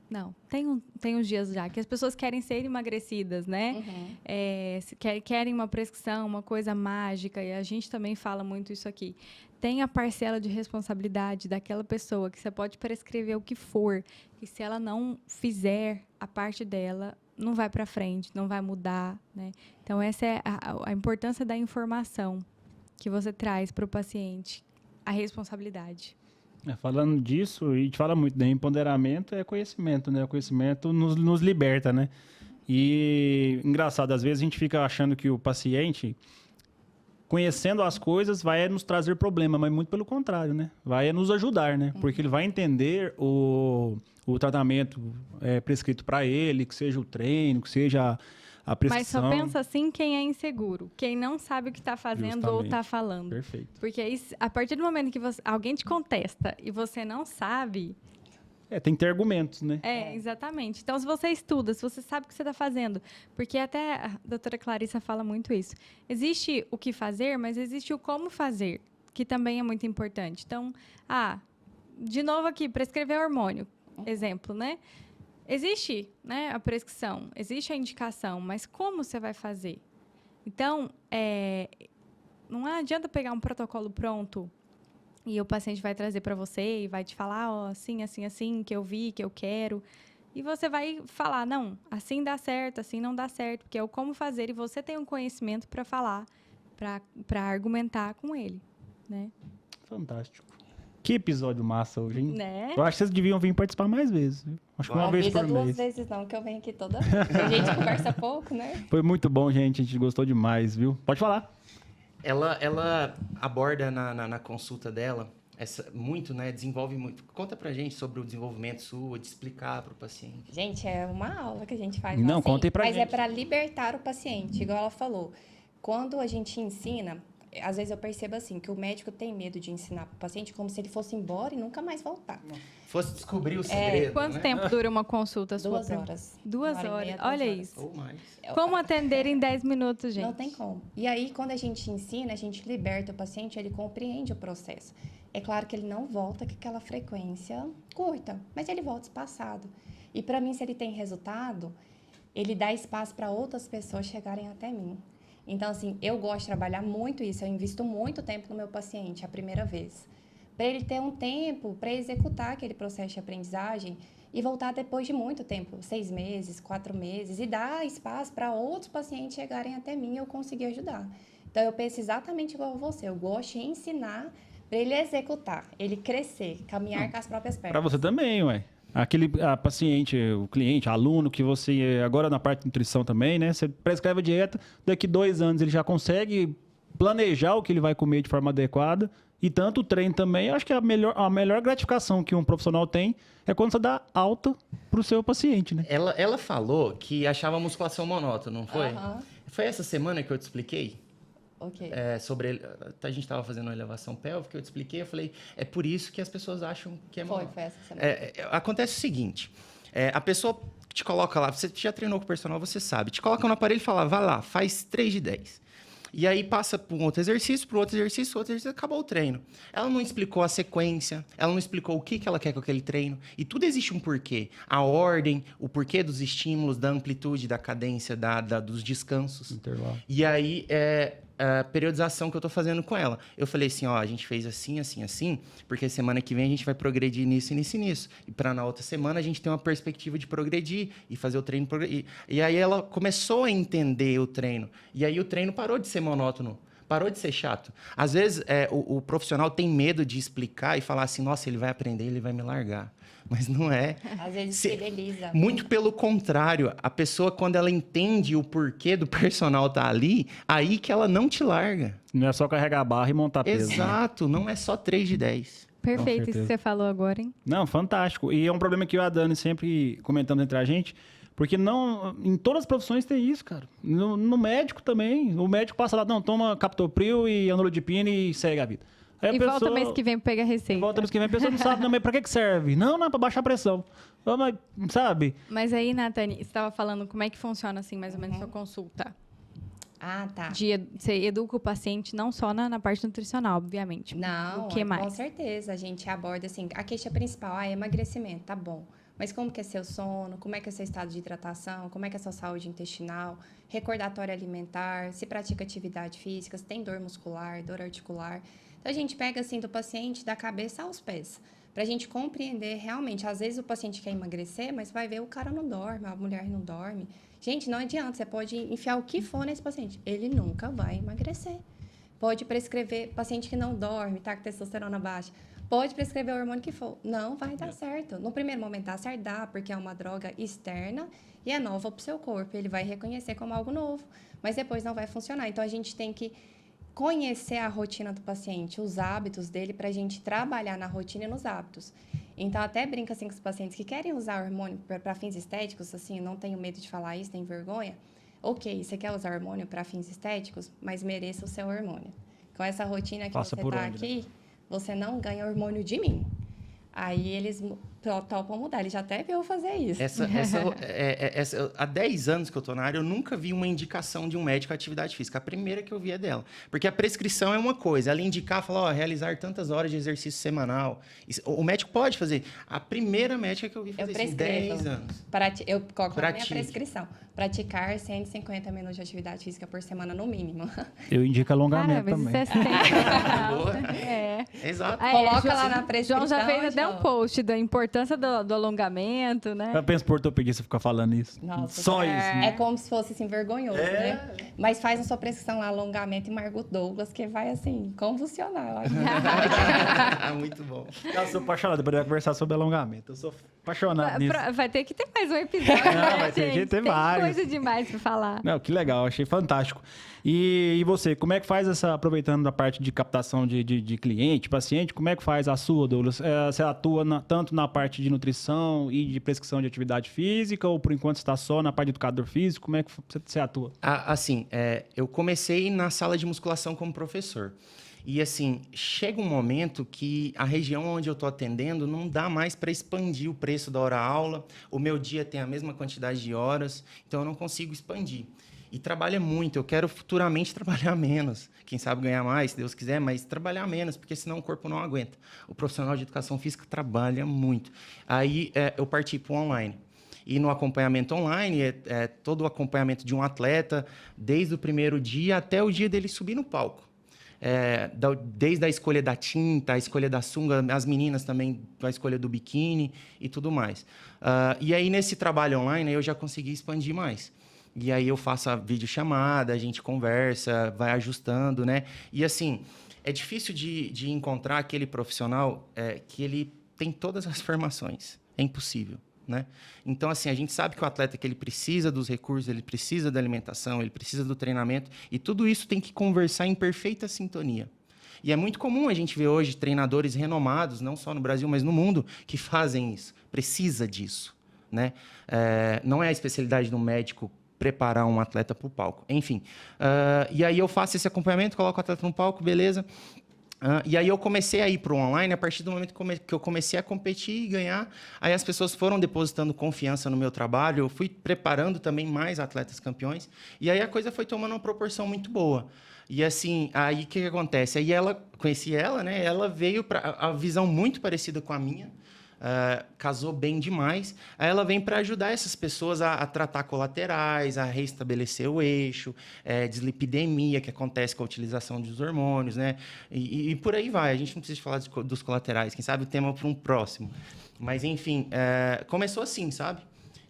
Speaker 2: não, tem uns dias já que as pessoas querem ser emagrecidas, né?
Speaker 3: Uhum.
Speaker 2: Querem uma prescrição, uma coisa mágica, e a gente também fala muito isso aqui. Tem a parcela de responsabilidade daquela pessoa que você pode prescrever o que for, e se ela não fizer a parte dela, não vai para frente, não vai mudar, né? Então, essa é a importância da informação que você traz para o paciente, a responsabilidade.
Speaker 1: Falando disso, a gente fala muito, né? Empoderamento é conhecimento, né? O conhecimento nos liberta, né? E, engraçado, às vezes a gente fica achando que o paciente, conhecendo as coisas, vai nos trazer problema, mas muito pelo contrário, né? Vai nos ajudar, né? Porque ele vai entender o tratamento prescrito para ele, que seja o treino, que seja a prescrição.
Speaker 2: Mas só pensa assim quem é inseguro, quem não sabe o que está fazendo ou está falando.
Speaker 1: Perfeito.
Speaker 2: Porque aí, a partir do momento que alguém te contesta e você não sabe...
Speaker 1: Tem que ter argumentos, né?
Speaker 2: Exatamente. Então, se você estuda, se você sabe o que você está fazendo, porque até a doutora Clarissa fala muito isso. Existe o que fazer, mas existe o como fazer, que também é muito importante. Então, de novo aqui, prescrever hormônio, exemplo, né? Existe, né, a prescrição, existe a indicação, mas como você vai fazer? Então, não adianta pegar um protocolo pronto e o paciente vai trazer para você e vai te falar, assim, assim, assim, que eu vi, que eu quero. E você vai falar, não, assim dá certo, assim não dá certo, porque é o como fazer e você tem um conhecimento para falar, para argumentar com ele, né?
Speaker 1: Fantástico. Que episódio massa hoje, hein?
Speaker 2: Né?
Speaker 1: Eu acho que vocês deviam vir participar mais vezes. Viu? Acho que uma vez por
Speaker 3: Duas
Speaker 1: mês.
Speaker 3: vezes não, que eu venho aqui toda vez. A gente conversa pouco, né?
Speaker 1: Foi muito bom, gente. A gente gostou demais, viu? Pode falar.
Speaker 4: Ela aborda na consulta dela muito, né? Desenvolve muito. Conta pra gente sobre o desenvolvimento sua, de explicar para o paciente.
Speaker 3: Gente, é uma aula que a gente faz.
Speaker 1: Não,
Speaker 3: assim,
Speaker 1: conta aí pra
Speaker 3: mas
Speaker 1: gente.
Speaker 3: é para libertar o paciente, igual ela falou. Quando a gente ensina, às vezes eu percebo assim, que o médico tem medo de ensinar para o paciente como se ele fosse embora e nunca mais voltar.
Speaker 4: Fosse descobrir o segredo,
Speaker 2: Quanto
Speaker 4: né?
Speaker 2: tempo dura uma consulta sua?
Speaker 3: 2 horas.
Speaker 2: 2
Speaker 3: 1 hora e
Speaker 2: horas.
Speaker 3: meia, 2
Speaker 2: Olha
Speaker 3: horas.
Speaker 2: isso.
Speaker 4: Ou mais.
Speaker 2: Como atender em 10 minutos, gente?
Speaker 3: Não tem como. E aí, quando a gente ensina, a gente liberta o paciente, ele compreende o processo. É claro que ele não volta com aquela frequência curta, mas ele volta espaçado. E para mim, se ele tem resultado, ele dá espaço para outras pessoas chegarem até mim. Então, assim, eu gosto de trabalhar muito isso, eu invisto muito tempo no meu paciente a primeira vez. Para ele ter um tempo para executar aquele processo de aprendizagem e voltar depois de muito tempo, 6 meses, 4 meses, e dar espaço para outros pacientes chegarem até mim e eu conseguir ajudar. Então, eu penso exatamente igual você, eu gosto de ensinar para ele executar, ele crescer, caminhar com as próprias pernas.
Speaker 1: Para você também, ué. A paciente, o cliente, aluno que você, agora na parte de nutrição também, né? Você prescreve a dieta, daqui 2 anos ele já consegue planejar o que ele vai comer de forma adequada. E tanto o treino também, eu acho que a melhor gratificação que um profissional tem é quando você dá alta pro seu paciente, né?
Speaker 4: Ela falou que achava a musculação monótona, não foi?
Speaker 3: Aham.
Speaker 4: Foi essa semana que eu te expliquei?
Speaker 3: Ok.
Speaker 4: A gente estava fazendo uma elevação pélvica, eu te expliquei, eu falei, é por isso que as pessoas acham que é monótono.
Speaker 3: Foi essa semana.
Speaker 4: Acontece o seguinte, a pessoa te coloca lá, você já treinou com o personal, você sabe, te coloca no aparelho e fala, vai lá, faz 3 de 10. E aí passa para um outro exercício, acabou o treino. Ela não explicou a sequência, ela não explicou o que ela quer com aquele treino. E tudo existe um porquê. A ordem, o porquê dos estímulos, da amplitude, da cadência, dos descansos.
Speaker 1: Intervalo.
Speaker 4: E aí, a periodização que eu tô fazendo com ela. Eu falei assim, ó, a gente fez assim, assim, assim, porque semana que vem a gente vai progredir nisso, nisso e nisso. E para na outra semana a gente tem uma perspectiva de progredir e fazer o treino progredir. E aí ela começou a entender o treino. E aí o treino parou de ser monótono. Parou de ser chato. Às vezes, o profissional tem medo de explicar e falar assim, nossa, ele vai aprender, ele vai me largar. Mas não é.
Speaker 3: Às vezes fideliza.
Speaker 4: Muito pelo contrário. A pessoa, quando ela entende o porquê do personal estar ali, aí que ela não te larga.
Speaker 1: Não é só carregar a barra e montar peso. Né?
Speaker 4: Exato. Não é só 3 de 10.
Speaker 2: Perfeito isso
Speaker 1: certeza.
Speaker 2: que você falou agora, hein?
Speaker 1: Não, fantástico. E é um problema que eu e a Dani sempre comentando entre a gente, porque não, em todas as profissões tem isso, cara. No médico também. O médico passa lá, não, toma captopril e anulodipina e segue a vida. Aí
Speaker 2: E volta mês que vem pra pegar receita.
Speaker 1: Volta mês que vem, a pessoa não sabe, não, mas pra que serve? Não, pra baixar a pressão. Mas, sabe?
Speaker 2: Mas aí, Nathani, você estava falando como é que funciona, assim, mais ou menos, sua consulta.
Speaker 3: Ah, tá.
Speaker 2: Você educa o paciente não só na parte nutricional, obviamente.
Speaker 3: Não,
Speaker 2: O que mais?
Speaker 3: com certeza. A gente aborda, assim, a queixa principal, é emagrecimento, tá bom. Mas como que é seu sono? Como é que é seu estado de hidratação? Como é que é sua saúde intestinal? Recordatório alimentar? Se pratica atividade física? Se tem dor muscular, dor articular? Então, a gente pega, assim, do paciente da cabeça aos pés. Pra gente compreender realmente. Às vezes, o paciente quer emagrecer, mas vai ver o cara não dorme, a mulher não dorme. Gente, não adianta. Você pode enfiar o que for nesse paciente. Ele nunca vai emagrecer. Pode prescrever paciente que não dorme, tá com testosterona baixa. Pode prescrever o hormônio que for. Não vai dar certo. No primeiro momento dá certo, dá, porque é uma droga externa e é nova pro seu corpo. Ele vai reconhecer como algo novo, mas depois não vai funcionar. Então, a gente tem que conhecer a rotina do paciente, os hábitos dele, para a gente trabalhar na rotina e nos hábitos. Então, até brinca assim com os pacientes que querem usar hormônio para fins estéticos, assim, não tenho medo de falar isso, nem vergonha. Ok, você quer usar hormônio para fins estéticos, mas mereça o seu hormônio. Com essa rotina que
Speaker 1: Passa
Speaker 3: você
Speaker 1: por
Speaker 3: está
Speaker 1: onde,
Speaker 3: aqui, você não ganha hormônio de mim. Aí eles topam mudar. Ele já até viu fazer isso.
Speaker 4: Há 10 anos que eu tô na área, eu nunca vi uma indicação de um médico à atividade física. A primeira que eu vi é dela. Porque a prescrição é uma coisa. Ela indicar, falar, ó, realizar tantas horas de exercício semanal. O médico pode fazer. A primeira médica que eu vi fazer isso em 10 anos.
Speaker 3: Eu coloco na minha
Speaker 4: Pratique.
Speaker 3: prescrição. Praticar 150 minutos de atividade física por semana, no mínimo.
Speaker 1: Eu indico alongamento
Speaker 2: Cara, mas
Speaker 1: também.
Speaker 2: isso é
Speaker 4: Boa.
Speaker 2: É.
Speaker 4: Exato.
Speaker 3: Coloca lá na prescrição.
Speaker 2: João já fez até
Speaker 3: João.
Speaker 2: um post da importância do alongamento, né?
Speaker 1: Eu penso por ortopedista ficar falando isso.
Speaker 3: Nossa,
Speaker 1: Só isso. né?
Speaker 3: É como se fosse assim, vergonhoso, né? Mas faz na sua prescrição lá, alongamento e Margot Douglas, que vai assim, convulsionar, eu acho.
Speaker 4: Muito bom.
Speaker 1: Eu sou apaixonado, eu poderia conversar sobre alongamento. Eu sou apaixonado nisso.
Speaker 2: Vai ter que ter mais um episódio,
Speaker 1: Não,
Speaker 2: né,
Speaker 1: vai ter que
Speaker 2: gente?
Speaker 1: ter
Speaker 2: Tem
Speaker 1: vários.
Speaker 2: coisa demais pra falar.
Speaker 1: Não, que legal, achei fantástico. E você, como é que faz aproveitando da parte de captação de cliente, paciente, como é que faz a sua, Douglas? Você atua tanto na parte de nutrição e de prescrição de atividade física, ou por enquanto você está só na parte de educador físico? Como é que você atua?
Speaker 4: Assim, eu comecei na sala de musculação como professor. E, assim, chega um momento que a região onde eu estou atendendo não dá mais para expandir o preço da hora-aula. O meu dia tem a mesma quantidade de horas, então eu não consigo expandir. e trabalha muito. Eu quero futuramente trabalhar menos. Quem sabe ganhar mais, se Deus quiser, mas trabalhar menos, porque senão o corpo não aguenta. O profissional de educação física trabalha muito. Aí eu parti para o online. E no acompanhamento online, todo o acompanhamento de um atleta, desde o primeiro dia até o dia dele subir no palco. Desde a escolha da tinta, a escolha da sunga, as meninas também, a escolha do biquíni e tudo mais. E aí, nesse trabalho online, eu já consegui expandir mais. E aí eu faço a videochamada, a gente conversa, vai ajustando, né? E assim, é difícil de encontrar aquele profissional que ele tem todas as formações. É impossível. Né? Então, assim, a gente sabe que o atleta que ele precisa dos recursos, ele precisa da alimentação, ele precisa do treinamento, e tudo isso tem que conversar em perfeita sintonia. E é muito comum a gente ver hoje treinadores renomados, não só no Brasil, mas no mundo, que fazem isso. Precisa disso. Né? Não é a especialidade do médico preparar um atleta para o palco. Enfim, e aí eu faço esse acompanhamento, coloco o atleta no palco, beleza. E aí eu comecei a ir para o online a partir do momento que eu comecei a competir e ganhar. Aí as pessoas foram depositando confiança no meu trabalho, eu fui preparando também mais atletas campeões, e aí a coisa foi tomando uma proporção muito boa. E assim, aí o que acontece? Aí conheci ela, né? Ela veio para a visão muito parecida com a minha, casou bem demais. Aí ela vem para ajudar essas pessoas a tratar colaterais, a restabelecer o eixo, dislipidemia, que acontece com a utilização dos hormônios, né? E por aí vai. A gente não precisa falar dos colaterais, quem sabe o tema para um próximo. Mas, enfim, começou assim, sabe?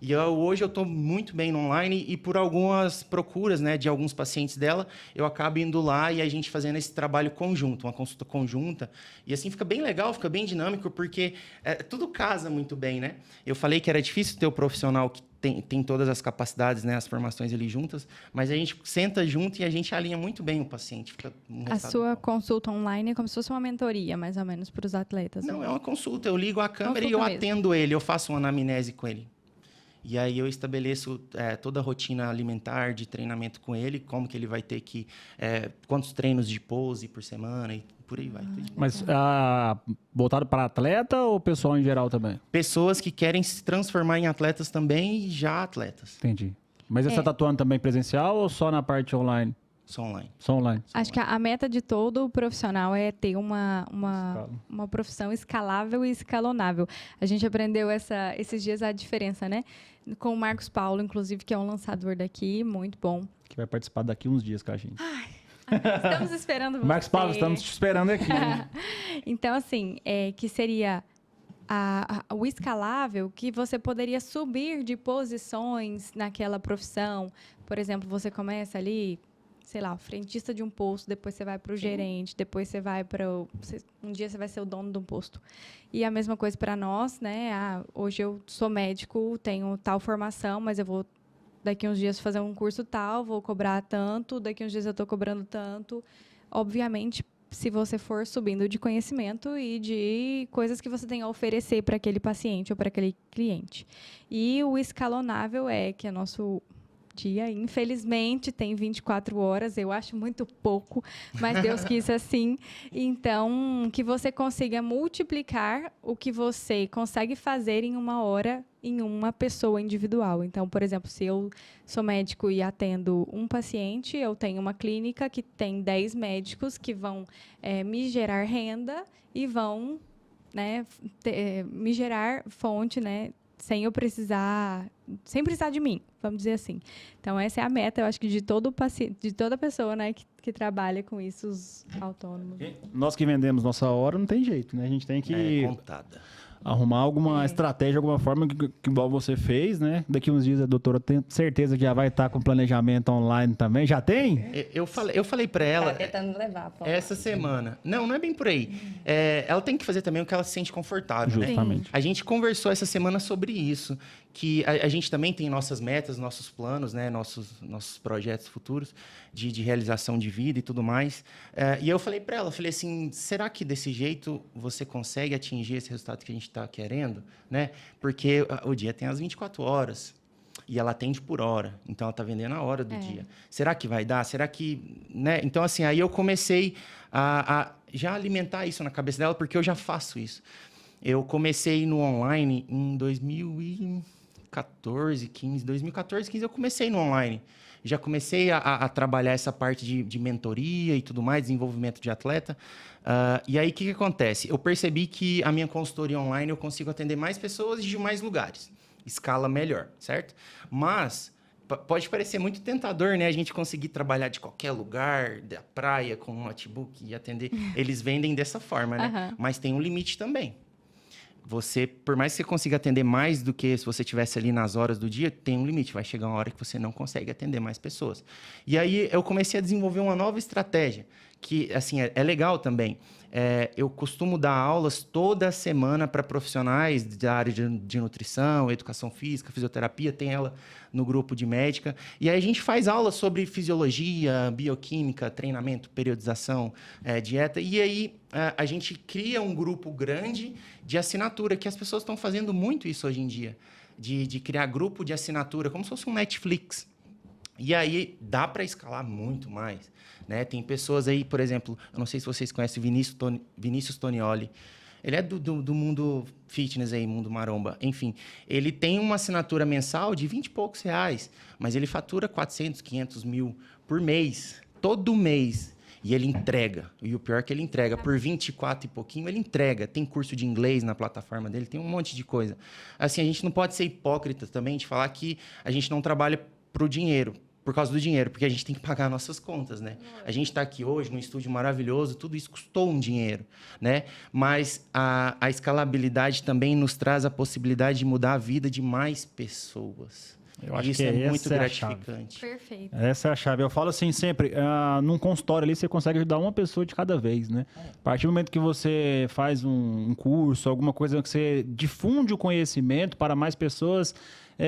Speaker 4: E hoje eu estou muito bem no online e por algumas procuras, né, de alguns pacientes dela, eu acabo indo lá e a gente fazendo esse trabalho conjunto, uma consulta conjunta. E assim fica bem legal, fica bem dinâmico, porque tudo casa muito bem, né? Eu falei que era difícil ter o profissional que tem todas as capacidades, né, as formações ali juntas, mas a gente senta junto e a gente alinha muito bem o paciente. Fica
Speaker 2: a sua consulta online é como se fosse uma mentoria, mais ou menos, para os atletas?
Speaker 4: Não, é uma consulta. Eu ligo a câmera e eu atendo ele, eu faço uma anamnese com ele. E aí eu estabeleço toda a rotina alimentar de treinamento com ele, como que ele vai ter que... quantos treinos de pose por semana e por aí vai.
Speaker 1: Mas voltado para atleta ou pessoal em geral também?
Speaker 4: Pessoas que querem se transformar em atletas também e já atletas.
Speaker 1: Entendi. Mas você está atuando também presencial ou só na parte online?
Speaker 4: Só online.
Speaker 1: Só online.
Speaker 2: Acho que a meta de todo profissional é ter uma profissão escalável e escalonável. A gente aprendeu esses dias a diferença, né? Com o Marcos Paulo, inclusive, que é um lançador daqui, muito bom.
Speaker 1: Que vai participar daqui uns dias com a gente.
Speaker 2: Estamos esperando você.
Speaker 1: Marcos Paulo, estamos te esperando aqui.
Speaker 2: Então, assim, que seria o escalável, que você poderia subir de posições naquela profissão. Por exemplo, você começa ali, sei lá, frentista de um posto, depois você vai para o gerente, depois você vai para um dia você vai ser o dono de um posto. E a mesma coisa para nós, né? Hoje eu sou médico, tenho tal formação, mas eu vou daqui uns dias fazer um curso tal, vou cobrar tanto, daqui uns dias eu estou cobrando tanto. Obviamente, se você for subindo de conhecimento e de coisas que você tem a oferecer para aquele paciente ou para aquele cliente. E o escalonável que é nosso dia, infelizmente, tem 24 horas, eu acho muito pouco, mas Deus quis assim. Então, que você consiga multiplicar o que você consegue fazer em uma hora em uma pessoa individual. Então, por exemplo, se eu sou médico e atendo um paciente, eu tenho uma clínica que tem 10 médicos que vão me gerar renda e vão me gerar fonte, né, sem precisar de mim, vamos dizer assim. Então, essa é a meta, eu acho que de toda pessoa, né, que trabalha com isso, os autônomos.
Speaker 1: Nós que vendemos nossa hora, não tem jeito, né? A gente tem que arrumar alguma estratégia, alguma forma que igual você fez, né? Daqui uns dias a doutora tem certeza que já vai estar com planejamento online também. Já tem?
Speaker 4: Eu falei para ela...
Speaker 3: Tá tentando levar.
Speaker 4: Essa semana. Não é bem por aí. Ela tem que fazer também o que ela se sente confortável,
Speaker 1: justamente.
Speaker 4: Né? A gente conversou essa semana sobre isso, que a gente também tem nossas metas, nossos planos, né? Nossos projetos futuros de realização de vida e tudo mais. E eu falei para ela, assim, será que desse jeito você consegue atingir esse resultado que a gente está querendo? Né? Porque o dia tem as 24 horas. E ela atende por hora. Então, ela está vendendo a hora do dia. Será que vai dar? Será que... Né? Então, assim, aí eu comecei a já alimentar isso na cabeça dela, porque eu já faço isso. Eu comecei no online em 2014, 15. 2014, 15 eu comecei no online. já comecei a trabalhar essa parte de mentoria e tudo mais, desenvolvimento de atleta. E aí, o que acontece? Eu percebi que a minha consultoria online eu consigo atender mais pessoas de mais lugares. Escala melhor, certo? Mas pode parecer muito tentador, né? A gente conseguir trabalhar de qualquer lugar, da praia, com um notebook e atender. Eles vendem dessa forma, né? Mas tem um limite também. Você, por mais que você consiga atender mais do que se você estivesse ali nas horas do dia, tem um limite. Vai chegar uma hora que você não consegue atender mais pessoas. E aí, eu comecei a desenvolver uma nova estratégia, que, assim, é legal também. Eu costumo dar aulas toda semana para profissionais da área de nutrição, educação física, fisioterapia, tem ela no grupo de médica. E aí a gente faz aulas sobre fisiologia, bioquímica, treinamento, periodização, dieta. E aí a gente cria um grupo grande de assinatura, que as pessoas estão fazendo muito isso hoje em dia, de criar grupo de assinatura, como se fosse um Netflix. E aí dá para escalar muito mais. Né? Tem pessoas aí, por exemplo, eu não sei se vocês conhecem o Vinícius Tonioli. Ele é do mundo fitness aí, mundo maromba. Enfim, ele tem uma assinatura mensal de 20 e poucos reais, mas ele fatura 400, 500 mil por mês, todo mês. E ele entrega. E o pior é que ele entrega. Por 24 e pouquinho, ele entrega. Tem curso de inglês na plataforma dele, tem um monte de coisa. Assim, a gente não pode ser hipócrita também de falar que a gente não trabalha pro dinheiro. Por causa do dinheiro, porque a gente tem que pagar nossas contas, né? A gente está aqui hoje num estúdio maravilhoso, tudo isso custou um dinheiro, né? Mas a escalabilidade também nos traz a possibilidade de mudar a vida de mais pessoas.
Speaker 1: Eu acho
Speaker 4: isso
Speaker 1: que
Speaker 4: é muito
Speaker 1: essa é a
Speaker 4: gratificante.
Speaker 2: Perfeito.
Speaker 1: Essa é a chave. Eu falo assim sempre, num consultório ali você consegue ajudar uma pessoa de cada vez, né? A partir do momento que você faz um curso, alguma coisa que você difunde o conhecimento para mais pessoas,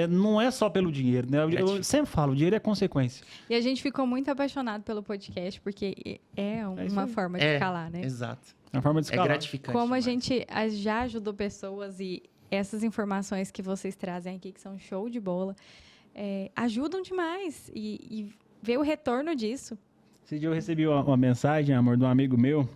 Speaker 1: não é só pelo dinheiro, né? Eu sempre falo, o dinheiro é consequência.
Speaker 2: E a gente ficou muito apaixonado pelo podcast, porque é uma forma de escalar, né?
Speaker 4: Exato.
Speaker 1: É uma forma de escalar.
Speaker 4: É gratificante.
Speaker 2: Como a
Speaker 4: demais.
Speaker 2: gente já ajudou pessoas e essas informações que vocês trazem aqui, que são show de bola, ajudam demais e ver o retorno disso.
Speaker 1: Esse dia eu recebi uma mensagem, amor, de um amigo meu,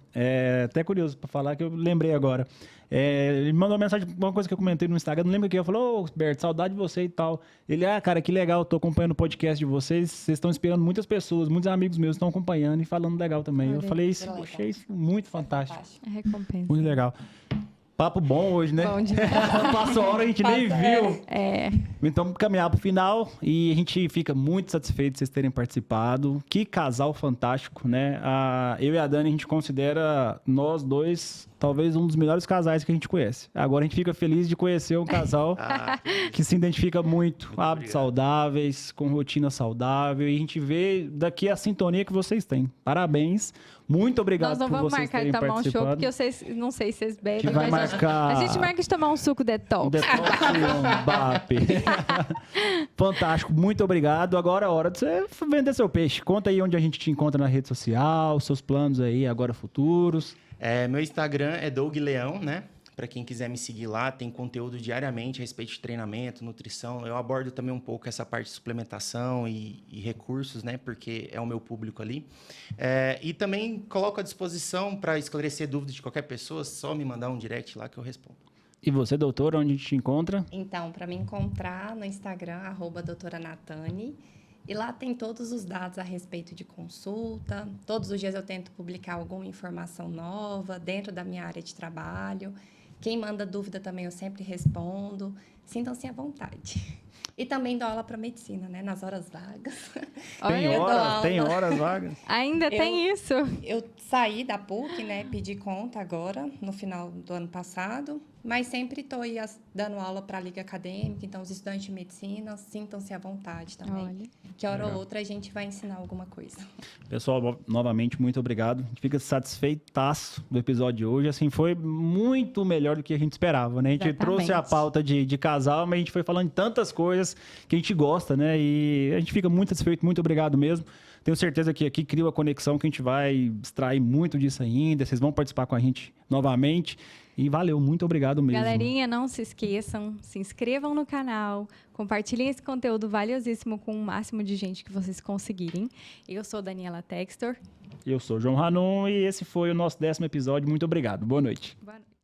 Speaker 1: até curioso para falar, que eu lembrei agora. Ele mandou uma mensagem, uma coisa que eu comentei no Instagram, não lembro o que, eu falei, ô, Berto, saudade de você e tal. Ele, cara, que legal, tô acompanhando o podcast de vocês estão inspirando muitas pessoas, muitos amigos meus estão acompanhando e falando legal também. Eu falei isso, achei isso muito fantástico.
Speaker 2: É recompensa.
Speaker 1: Muito legal. Papo bom hoje, né?
Speaker 2: Bom demais.
Speaker 1: Passou a hora, a gente nem viu.
Speaker 2: É.
Speaker 1: Então, vamos caminhar para o final e a gente fica muito satisfeito de vocês terem participado. Que casal fantástico, né? Eu e a Dani, a gente considera nós dois talvez um dos melhores casais que a gente conhece. Agora a gente fica feliz de conhecer um casal que se identifica muito hábitos saudáveis, com rotina saudável. E a gente vê daqui a sintonia que vocês têm. Parabéns. Muito obrigado por vocês terem participado.
Speaker 2: Nós não vamos marcar de tomar um show, porque não sei se vocês bebem.
Speaker 1: Que vai marcar...
Speaker 2: A gente marca de tomar um suco detox.
Speaker 1: Detox e um BAP. Fantástico, muito obrigado. Agora é hora de você vender seu peixe. Conta aí onde a gente te encontra na rede social, seus planos aí agora futuros.
Speaker 4: Meu Instagram é Doug Leão, né? Para quem quiser me seguir lá, tem conteúdo diariamente a respeito de treinamento, nutrição. Eu abordo também um pouco essa parte de suplementação e recursos, né? Porque é o meu público ali. E também coloco à disposição para esclarecer dúvidas de qualquer pessoa, só me mandar um direct lá que eu respondo.
Speaker 1: E você, doutora, onde a gente te encontra?
Speaker 3: Então, para me encontrar no Instagram, @doutoranatane. E lá tem todos os dados a respeito de consulta. Todos os dias eu tento publicar alguma informação nova dentro da minha área de trabalho. Quem manda dúvida também eu sempre respondo. Sintam-se à vontade. E também dou aula para medicina, né? Nas horas vagas.
Speaker 1: Tem horas vagas?
Speaker 2: Ainda tem isso.
Speaker 3: Eu saí da PUC, né? Pedi conta agora, no final do ano passado. Mas sempre estou dando aula para a Liga Acadêmica. Então, os estudantes de medicina, sintam-se à vontade também.
Speaker 2: Olha.
Speaker 3: Que hora ou outra a gente vai ensinar alguma coisa.
Speaker 1: Pessoal, novamente, muito obrigado. A gente fica satisfeitaço do episódio de hoje. Assim, foi muito melhor do que a gente esperava, né? A gente trouxe a pauta de casal, mas a gente foi falando de tantas coisas que a gente gosta, né? E a gente fica muito satisfeito. Muito obrigado mesmo. Tenho certeza que aqui cria uma conexão que a gente vai extrair muito disso ainda. Vocês vão participar com a gente novamente. E valeu, muito obrigado mesmo.
Speaker 2: Galerinha, não se esqueçam, se inscrevam no canal, compartilhem esse conteúdo valiosíssimo com o máximo de gente que vocês conseguirem. Eu sou Daniela Textor.
Speaker 1: Eu sou João Ranon e esse foi o nosso 10º episódio. Muito obrigado. Boa noite.
Speaker 2: Boa noite.